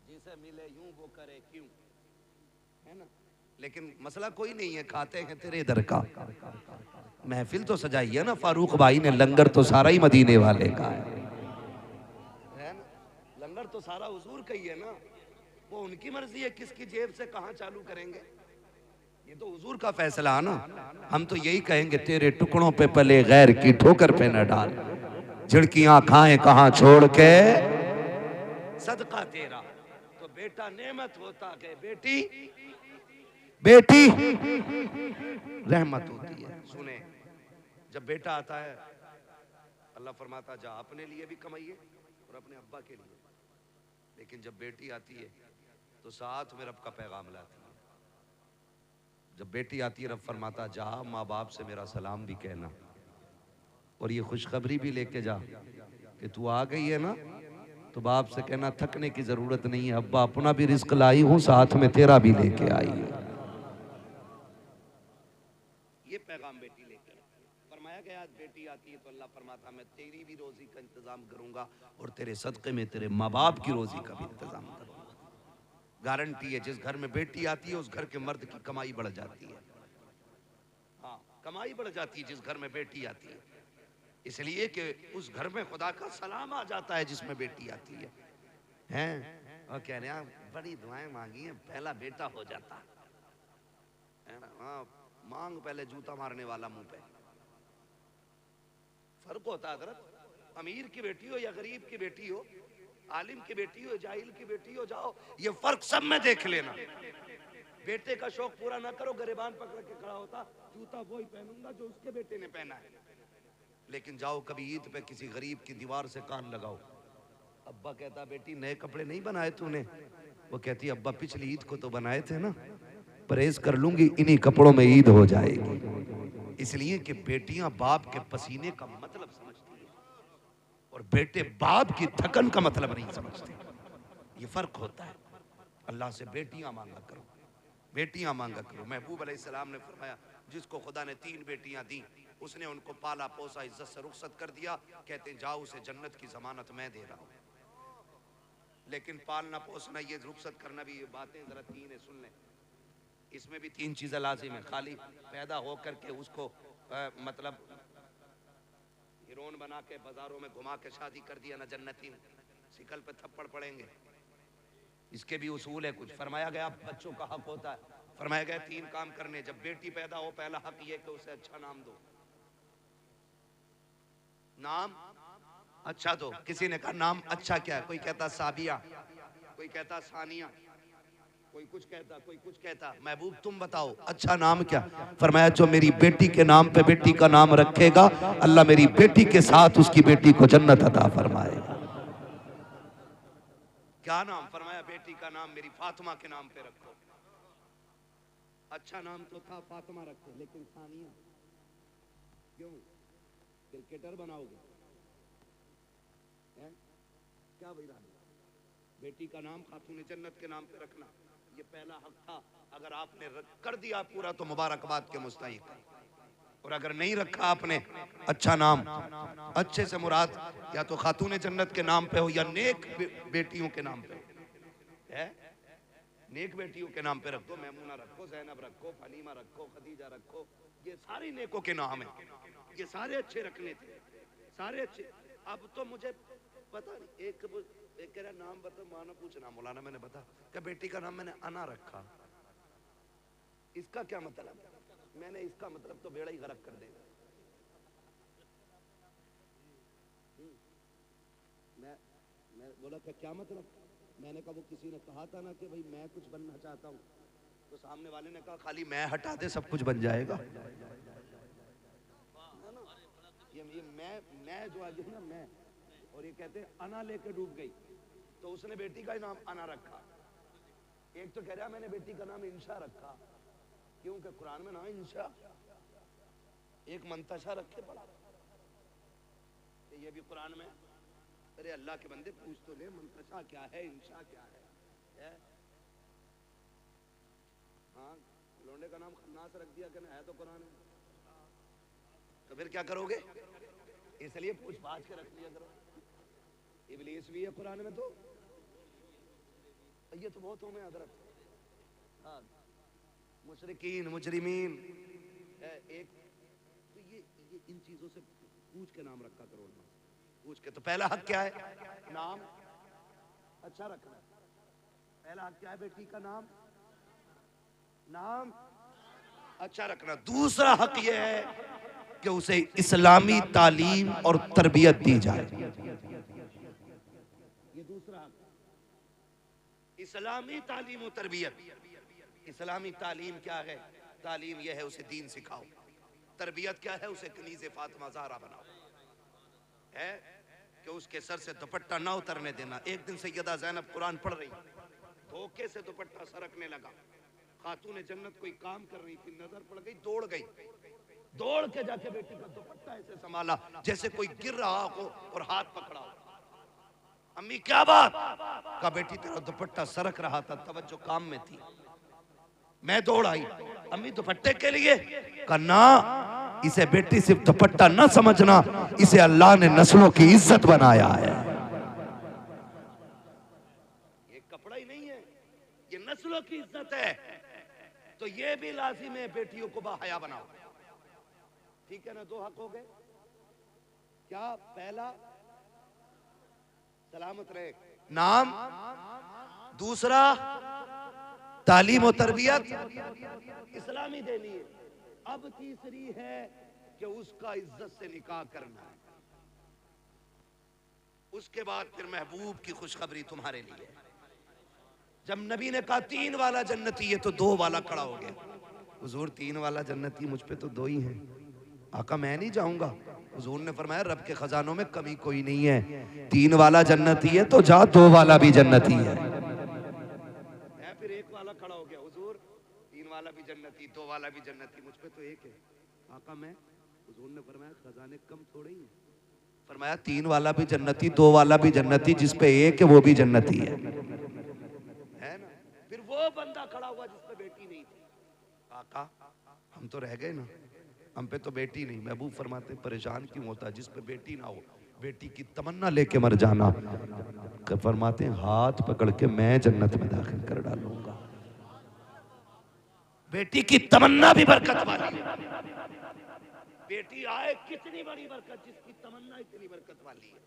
जिसे मिले यूं वो करे क्यों, है ना। लेकिन मसला कोई नहीं है, खाते हैं तेरे इधर का। महफिल तो सजाई है ना फारूक भाई ने, लंगर तो सारा ही मदीने वाले का है ना। लंगर तो सारा हुजूर का ही है ना, वो उनकी मर्जी है किसकी जेब से कहाँ चालू करेंगे, ये तो हुजूर का फैसला है ना। हम तो यही कहेंगे तेरे टुकड़ों पे पले गैर की ठोकर पे न डाल, झिड़कियां खाएं कहाँ छोड़ के सदका तेरा। तो बेटा नेमत होता है, बेटी बेटी रहमत होती है। सुने, जब बेटा आता है अल्लाह फरमाता जा अपने लिए भी कमाइए और अपने अब्बा के लिए, लेकिन जब बेटी आती है तो साथ में रब का पैगाम लाती है। जब बेटी आती है रब फरमाता जा माँ बाप से मेरा सलाम भी कहना और ये खुशखबरी भी लेके जा कि तू आ गई है ना, तो बाप से कहना थकने की जरूरत नहीं है, अब्बा अपना भी रिस्क लाई हूं साथ में तेरा भी लेके आई है। ये पैगाम बेटी लेके फरमाया गया। बेटी आती है तो अल्लाह फरमाता मैं तेरी भी रोजी का इंतजाम करूंगा और तेरे सदक़े में तेरे माँ बाप की रोजी का भी इंतजाम करूंगा। गारंटी है, जिस घर में बेटी आती है उस घर के मर्द की कमाई बढ़ जाती है। हाँ, कमाई बढ़ जाती है जिस घर में बेटी आती है, इसलिए कि उस घर में खुदा का सलाम आ जाता है जिसमें बेटी आती है। हैं और कह रहे हैं बड़ी दुआएं मांगी हैं, पहला बेटा हो जाता है ना। हाँ, मांग पहले जूता मारने वाला मुंह पे। फर्क होता है हज़रत, अमीर की बेटी हो या गरीब की बेटी हो, आलिम की बेटी हो, जाहिल की बेटी हो, जाओ ये फर्क सब में देख लेना। बेटे का शौक पूरा ना करो, गरिबान पकड़ के खड़ा होता, जूता वही पहनूंगा जो उसके बेटे ने पहना है। लेकिन जाओ कभी ईद पे किसी गरीब की दीवार से कान लगाओ, अब्बा कहता बेटी नए कपड़े नहीं बनाए तूने, वो कहती अब्बा पिछली ईद को तो बनाए थे ना, परहेज कर लूंगी, इन्हीं कपड़ों में ईद हो जाएगी। इसलिए कि बेटियां बाप के पसीने का मतलब समझती हैं और बेटे बाप की थकन का मतलब नहीं समझते। ये फर्क होता है। अल्लाह से बेटियां मांगा करो, बेटियां मांगा करो। महबूब अलैहिस्सलाम ने फरमाया जिसको खुदा ने 3 बेटियां दी, उसने उनको पाला पोसा, इज्जत से रुखसत कर दिया, कहते हैं जाओ उसे जन्नत की जमानत मैं दे रहा हूं। लेकिन पालना पोसना, ये रुखसत करना भी, ये बातें जरा 3 है, सुन लें। इसमें भी 3 चीजें लाजिम है। खाली पैदा होकर के उसको मतलब हीरोइन बना के बाजारों में घुमा के शादी कर दिया ना, जन्नती में शिकल पे थप्पड़ पड़ेंगे। इसके भी उसूल है कुछ। फरमाया गया बच्चों का हक होता है, फरमाया गया 3 काम करने। जब बेटी पैदा हो, पहला हक ये कि उसे अच्छा नाम दो। नाम अच्छा दो। किसी ने कहा नाम अच्छा क्या है? कोई कहता साबिया, कोई कहता सानिया, कोई कुछ कहता, कोई कुछ कहता। महबूब तुम बताओ अच्छा नाम क्या? फरमाया जो मेरी बेटी के नाम पे बेटी का नाम रखेगा, अल्लाह मेरी बेटी के साथ उसकी बेटी को जन्नत अता फरमाएगा। क्या नाम? फरमाया बेटी का नाम मेरी फातिमा के नाम पे रखो। अच्छा नाम तो था फातिमा रखो, लेकिन सानिया क्यों? क्रिकेटर बनाओगे है? क्या भाई रानी? बेटी का नाम खातून जन्नत के नाम पे रखना, ये पहला हक था। अगर आपने कर दिया पूरा तो मुबारकबाद के मुस्तहिक है, और अगर नहीं रखा आपने अच्छा नाम, अच्छे से मुराद या तो खातून जन्नत के नाम पे हो या नेक बेटियों के नाम पे है। नेक बेटियों के नाम पे रखो, मैमूना रखो, ज़ैनब रखो, फलीमा रखो, खदीजा रखो, ये सारे नेकों के नाम है। ये सारे अच्छे रखने थे, सारे अच्छे। अब तो मुझे पता नहीं, एक कह रहा नाम बता, माना पूछना मौलाना, मैंने बता क्या बेटी का नाम मैंने अना रखा, इसका क्या मतलब? मैंने इसका मतलब तो बेड़ा ही गरक कर देगा। मैं बोला क्या मतलब? मैंने कहा वो किसी ने कहा था ना कि भाई मैं कुछ बनना चाहता हूँ, तो सामने वाले ने कहा खाली मैं हटा दे सब कुछ बन जाएगा। ये मैं जो आज ना मैं, और ये कहते हैं अना लेके डूब गई, तो उसने बेटी का ही नाम अना रखा। एक तो कह रहा मैंने बेटी का नाम इंशा रखा, क्योंकि कुरान में ना इंशा, एक मंतशा रखे पड़ा, ये भी कुरान में। अरे अल्लाह के बंदे पूछ तो ले, मंतशा क्या है, इंशा क्या है? हाँ, लोंडे का नाम खन्नास रख दिया कि ना, है तो कुरान में, तो फिर क्या करोगे? इसलिए पूछ पाछ के रख लिया करो। इब्लीस भी है कुरान में, तो ये तो बहुत होंगे हजरत। हाँ, मुशरिकीन, मुजरिमीन, एक तो ये इन चीजों से पूछ के नाम रखा करो, पूछ के। तो पहला हक क्या है? नाम अच्छा रखना। पहला हक क्या है बेटी का? नाम अच्छा रखना। दूसरा हक यह है कि उसे इस्लामी तालीम और तरबियत दी जाए। ये दूसरा हक, इस्लामी तालीम और तरबियत। इस्लामी तालीम क्या है? तालीम यह है उसे दीन सिखाओ। तरबियत क्या है? उसे कनीज़े फातिमा ज़हरा बनाओ, है कि उसके सर से दुपट्टा ना उतरने देना। एक दिन सैयदा ज़ैनब कुरान पढ़ रही, धोखे से दुपट्टा सरकने लगा। खातून जन्नत कोई काम कर रही थी, नजर पड़ गई, दौड़ गई, दौड़ के जाके बेटी का दुपट्टा ऐसे संभाला जैसे कोई गिर रहा हो और हाथ पकड़ा हो। अम्मी क्या बात? का बेटी तेरा दुपट्टा सरक रहा था, तवज्जो काम में थी, मैं दौड़ आई। अम्मी दुपट्टे के लिए? का ना, इसे बेटी सिर्फ दुपट्टा न समझना, इसे अल्लाह ने नस्लों की इज्जत बनाया है। ये कपड़ा ही नहीं है, ये नस्लों की इज्जत है। तो ये भी लाजिम है बेटियों को बाहया बनाओ, ठीक है ना? 2 हक हो गए। क्या? पहला सलामत रहे नाम, दूसरा तालीम और तरबियत इस्लामी देनी है। अब तीसरी है कि उसका इज्जत से निकाह करना है। उसके बाद फिर महबूब की खुशखबरी तुम्हारे लिए। जब नबी ने कहा 3 वाला जन्नती है तो 2 वाला खड़ा हो गया। हुजूर 3 वाला जन्नती, मुझ पे तो 2 ही हैं। आका मैं नहीं जाऊंगा। हुजूर ने फरमाया रब के खजानों में कमी कोई नहीं है, 3 वाला जन्नती है तो जा, 2 वाला भी जन्नती है। फिर 1 वाला खड़ा हो गया। हुजूर 3 वाला भी जन्नती, 2 वाला भी जन्नती, मुझ पे तो 1 है। आका मैं। हुजूर ने फरमाया खजाने कम थोड़े ही हैं। फरमाया 3 वाला भी जन्नती, 2 वाला भी जन्नती, जिस पे 1 है वो भी जन्नती है ना। फिर वो बंदा खड़ा हुआ जिस पे बेटी नहीं थी। आका हम तो रह गए ना, हम पे तो बेटी नहीं। महबूब फरमाते परेशान क्यों होता, जिस पे बेटी ना हो बेटी की तमन्ना लेके मर जाना। फरमाते हाथ पकड़ के मैं जन्नत में दाखिल कर डालूंगा। बेटी की तमन्ना भी बरकत वाली है। बेटी आए कितनी बड़ी बरकत, जिसकी तमन्ना इतनी बरकत वाली है।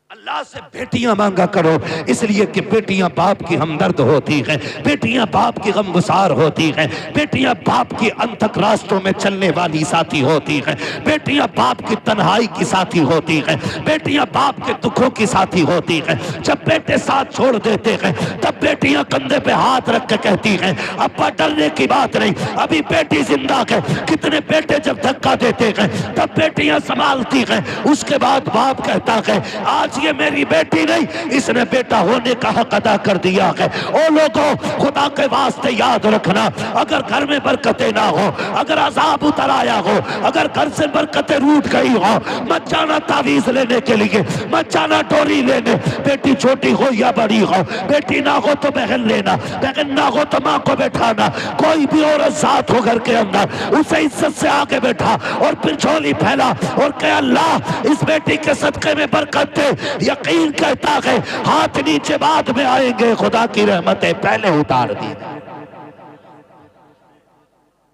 अल्लाह से बेटियां मांगा करो, इसलिए कि बेटियां बाप की हमदर्द होती हैं, बेटियां बाप की गमगुसार होती हैं, बेटियां बाप की अंतक रास्तों में चलने वाली साथी होती हैं, बेटियां बाप की तन्हाई की साथी होती हैं, बेटियां बाप के दुखों की साथी होती हैं। जब बेटे साथ छोड़ देते हैं तब बेटियां कंधे पे हाथ रख के कहती हैं अब्बा डरने की बात नहीं, अभी बेटी जिंदा है। कितने बेटे जब धक्का देते हैं तब बेटियां संभालती हैं। उसके बाद बाप कहता है आज ये मेरी बेटी नहीं, इसने बेटा होने का हक अदा कर दिया है। ओ लोगों, खुदा के वास्ते याद रखना, अगर घर में बरकतें ना हो, अगर अजाब उतर आया हो, अगर घर से बरकतें रूठ गई हो, मत जाना तावीज लेने के लिए, मत जाना डोरी लेने। बेटी छोटी हो या बड़ी हो, बेटी ना हो तो बहन लेना, बहन ना हो तो माँ को बैठाना। कोई भी औरत साथ हो घर के अंदर, उसे इज्जत से आगे बैठा और फिर झोली फैला और कह अल्लाह इस बेटी के सदके में बरकत दे। यकीन कहता है हाथ नीचे बाद में आएंगे, खुदा की रहमतें पहले उतार दी।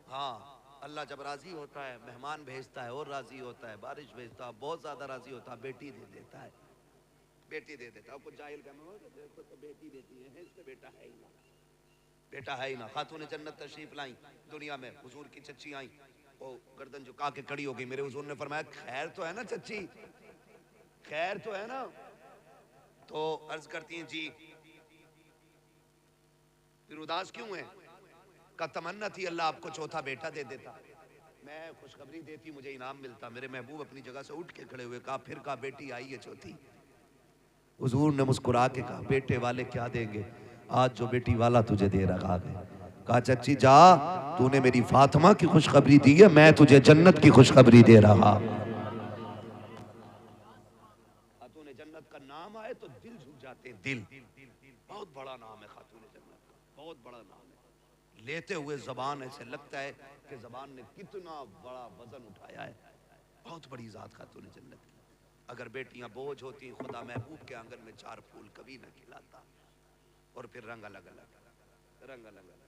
हाँ, अल्लाह जब राजी होता है मेहमान भेजता है और राजी होता है, बारिश भेजता है, बहुत ज्यादा राजी होता है, बेटी दे देता है, बेटी दे देता है। कुछ जाहिल तो बेटी देती है, इससे बेटा है ही ना, बेटा है ही ना। खातून जन्नत तशरीफ लाई दुनिया में, हुजूर की चच्ची आई, वो गर्दन झुका के खड़ी हो गई। मेरे हुजूर ने फरमाया खैर तो है ना चच्ची, खैर तो है ना। तो अर्ज करती हैं जी फिर उदास क्यों है? का तमन्ना थी अल्लाह आपको चौथा बेटा दे देता, मैं खुशखबरी देती, मुझे इनाम मिलता। मेरे महबूब अपनी जगह से उठ के खड़े हुए, कहा फिर कहा बेटी आई है चौथी। हुजूर ने मुस्कुरा के कहा बेटे वाले क्या देंगे, आज जो बेटी वाला तुझे दे रहा है। कहा चच्ची जा, तूने मेरी फातिमा की खुशखबरी दी है, मैं तुझे जन्नत की खुशखबरी दे रहा। खातून जन्नत का नाम आए तो दिल झुक जाते हैं, दिल। बहुत बड़ा नाम है खातून जन्नत का, बहुत बड़ा नाम है। लेते हुए जबान ऐसे लगता है कि जबान ने कितना बड़ा वजन उठाया है। बहुत बड़ी जात खातून जन्नत की। अगर बेटियां बोझ होती, खुदा महबूब के आंगन में 4 फूल कभी न खिलाता। और फिर रंग अलग अलग, रंग अलग अलग।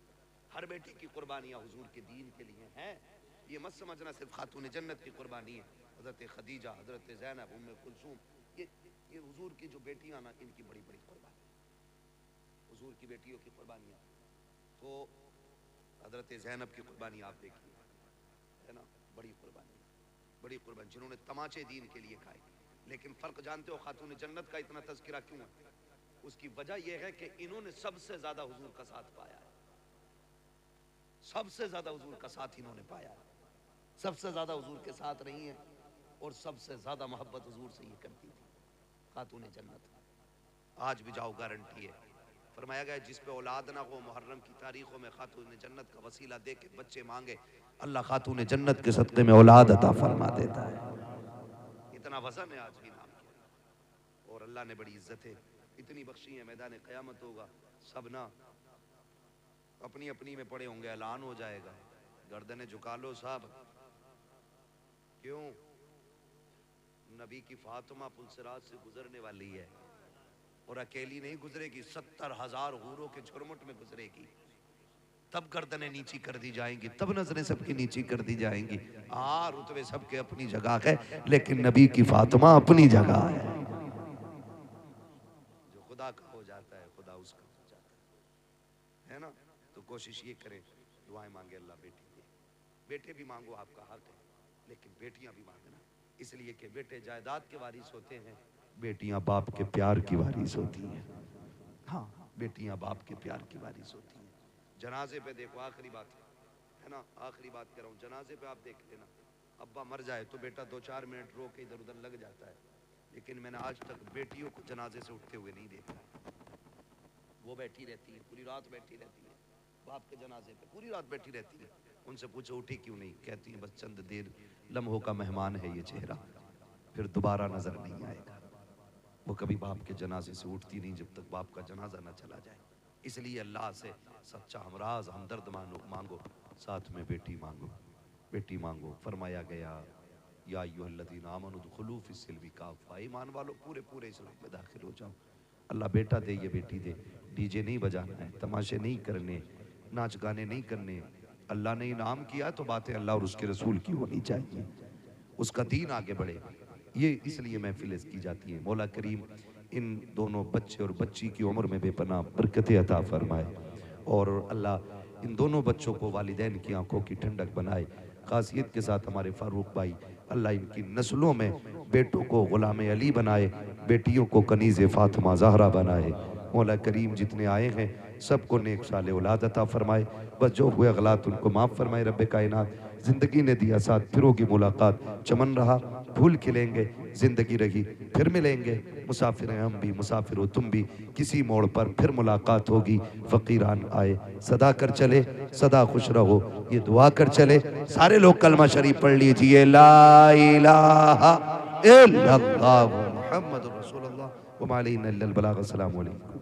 हर बेटी की कुर्बानियां हुजूर के दीन के लिए हैं। ये मत समझना सिर्फ खातून जन्नत की कुर्बानी है। हजरत खदीजा, हजरत ज़ैनब, उम्मे कुलसूम, ये हुजूर की जो बेटियां ना, इनकी बड़ी बड़ी कुर्बानी, हुजूर की बेटियों की कुर्बानियां। तो हजरत ज़ैनब की कुर्बानी आप देखिए, है ना, बड़ी कुर्बानी, बड़ी कुर्बानी, जिन्होंने तमाचे दीन के लिए खाए। लेकिन फर्क जानते हो खातून जन्नत का इतना तज़किरा क्यों है? उसकी वजह यह है कि इन्होंने सबसे ज्यादा हुजूर का साथ पाया है, सबसे ज्यादा हुजूर का साथ इन्होंने पाया है, सबसे ज्यादा हुजूर के साथ रही हैं और सबसे ज्यादा मोहब्बत हुजूर से ये करती थी खातून जन्नत। आज भी जाओ गारंटी है। फरमाया गया जिस पे औलाद ना हो, मुहर्रम की तारीखों में खातून जन्नत का वसीला दे के बच्चे मांगे, अल्लाह खातून जन्नत के सदक़े में औलाद अता फरमा देता है। इतना वजन है आज भी नाम के, और अल्लाह ने बड़ी इज्जतें इतनी बख्शी है। मैदान क़यामत होगा, सब ना अपनी अपनी में पड़े होंगे, ऐलान हो जाएगा, गर्दनें झुका लो साहब। क्यों? नबी की फातिमा पुलसिरात से गुजरने वाली है और अकेली नहीं गुजरेगी, 70,000 हूरों के झुरमुट में गुजरेगी। तब गर्दनें नीची कर दी जाएंगी, तब नजरें सबकी नीची कर दी जाएंगी। हाँ, रुतबे सबके अपनी जगह है, लेकिन नबी की फातिमा अपनी जगह है। खुदा का हो जाता है, खुदा उसका हो जाता है ना। तो कोशिश ये करें, दुआएं मांगे, अल्लाह बेटी दे। बेटे भी मांगो, आपका हक है, लेकिन बेटियां भी मांगना, इसलिए कि बेटे जायदाद के वारिस होते हैं बेटियां बाप के प्यार की वारिस होती हैं। हाँ, बेटियां बाप के प्यार की वारिस होती हैं। जनाजे पे देखो, आखिरी बात है ना, आखिरी बात कर रहा हूँ, जनाजे पे आप देख लेना, अब्बा मर जाए तो बेटा 2-4 मिनट रो के इधर उधर लग जाता है, लेकिन मैंने आज तक बेटियों को जनाजे से उठते हुए नहीं देखा। वो बैठी रहती है, पूरी रात बैठी रहती है, बाप के जनाजे पे पूरी रात बैठी रहती है। उनसे पूछो उठी क्यों नहीं, कहती है बस चंद देर लम्हों का मेहमान है ये चेहरा, फिर दोबारा नजर नहीं आएगा। वो कभी बाप के जनाजे से उठती नहीं जब तक बाप का जनाजा ना चला जाए। इसलिए अल्लाह से सच्चा हमराज हमदर्द मांगो, साथ में बेटी मांगो, बेटी मांगो। फरमाया गया या अय्युहल्लज़ीना आमनू दुखुलू फिस्सिल्मी काफ़ा, ईमान वालों पूरे पूरे इस्लाम में दाखिल हो जाओ। अल्लाह बेटा दे, ये बेटी दे, डीजे नहीं बजाना है, तमाशे नहीं करने, नाच गाने नहीं करने। अल्लाह ने इनाम किया तो बातें अल्लाह और उसके रसूल की होनी चाहिए, उसका दीन आगे बढ़े। ये इसलिए महफिल की जाती है। मौला करीम इन दोनों बच्चे और बच्ची की उम्र में बेपनाह बरकतें अता फरमाए और अल्लाह इन दोनों बच्चों को वालिदैन की आंखों की ठंडक बनाए। खासियत के साथ हमारे फारूक भाई, अल्लाह इनकी नस्लों में बेटों को गुलाम अली बनाए, बेटियों को कनीज़ फातिमा ज़हरा बनाए। मौला करीम जितने आए हैं सबको नेक साले औलाद अता फरमाए, बस जो हुए गलत उनको माफ़ फरमाए। रब्बे कायनात ज़िंदगी ने दिया साथ, फिर होगी मुलाकात, चमन रहा फूल खिलेंगे, ज़िंदगी रही फिर मिलेंगे। मुसाफिर हैं हम भी, मुसाफिर हो तुम भी, किसी मोड़ पर फिर मुलाकात होगी। फ़कीरान आए सदा कर चले, सदा खुश रहो, ये दुआ कर चले। सारे लोग कलमा शरीफ पढ़ लीजिए, ला इलाहा इल्लल्लाह मुहम्मदुर रसूलुल्लाह व मा अलैना इल्लल बलाग। अस्सलामु अलैकुम।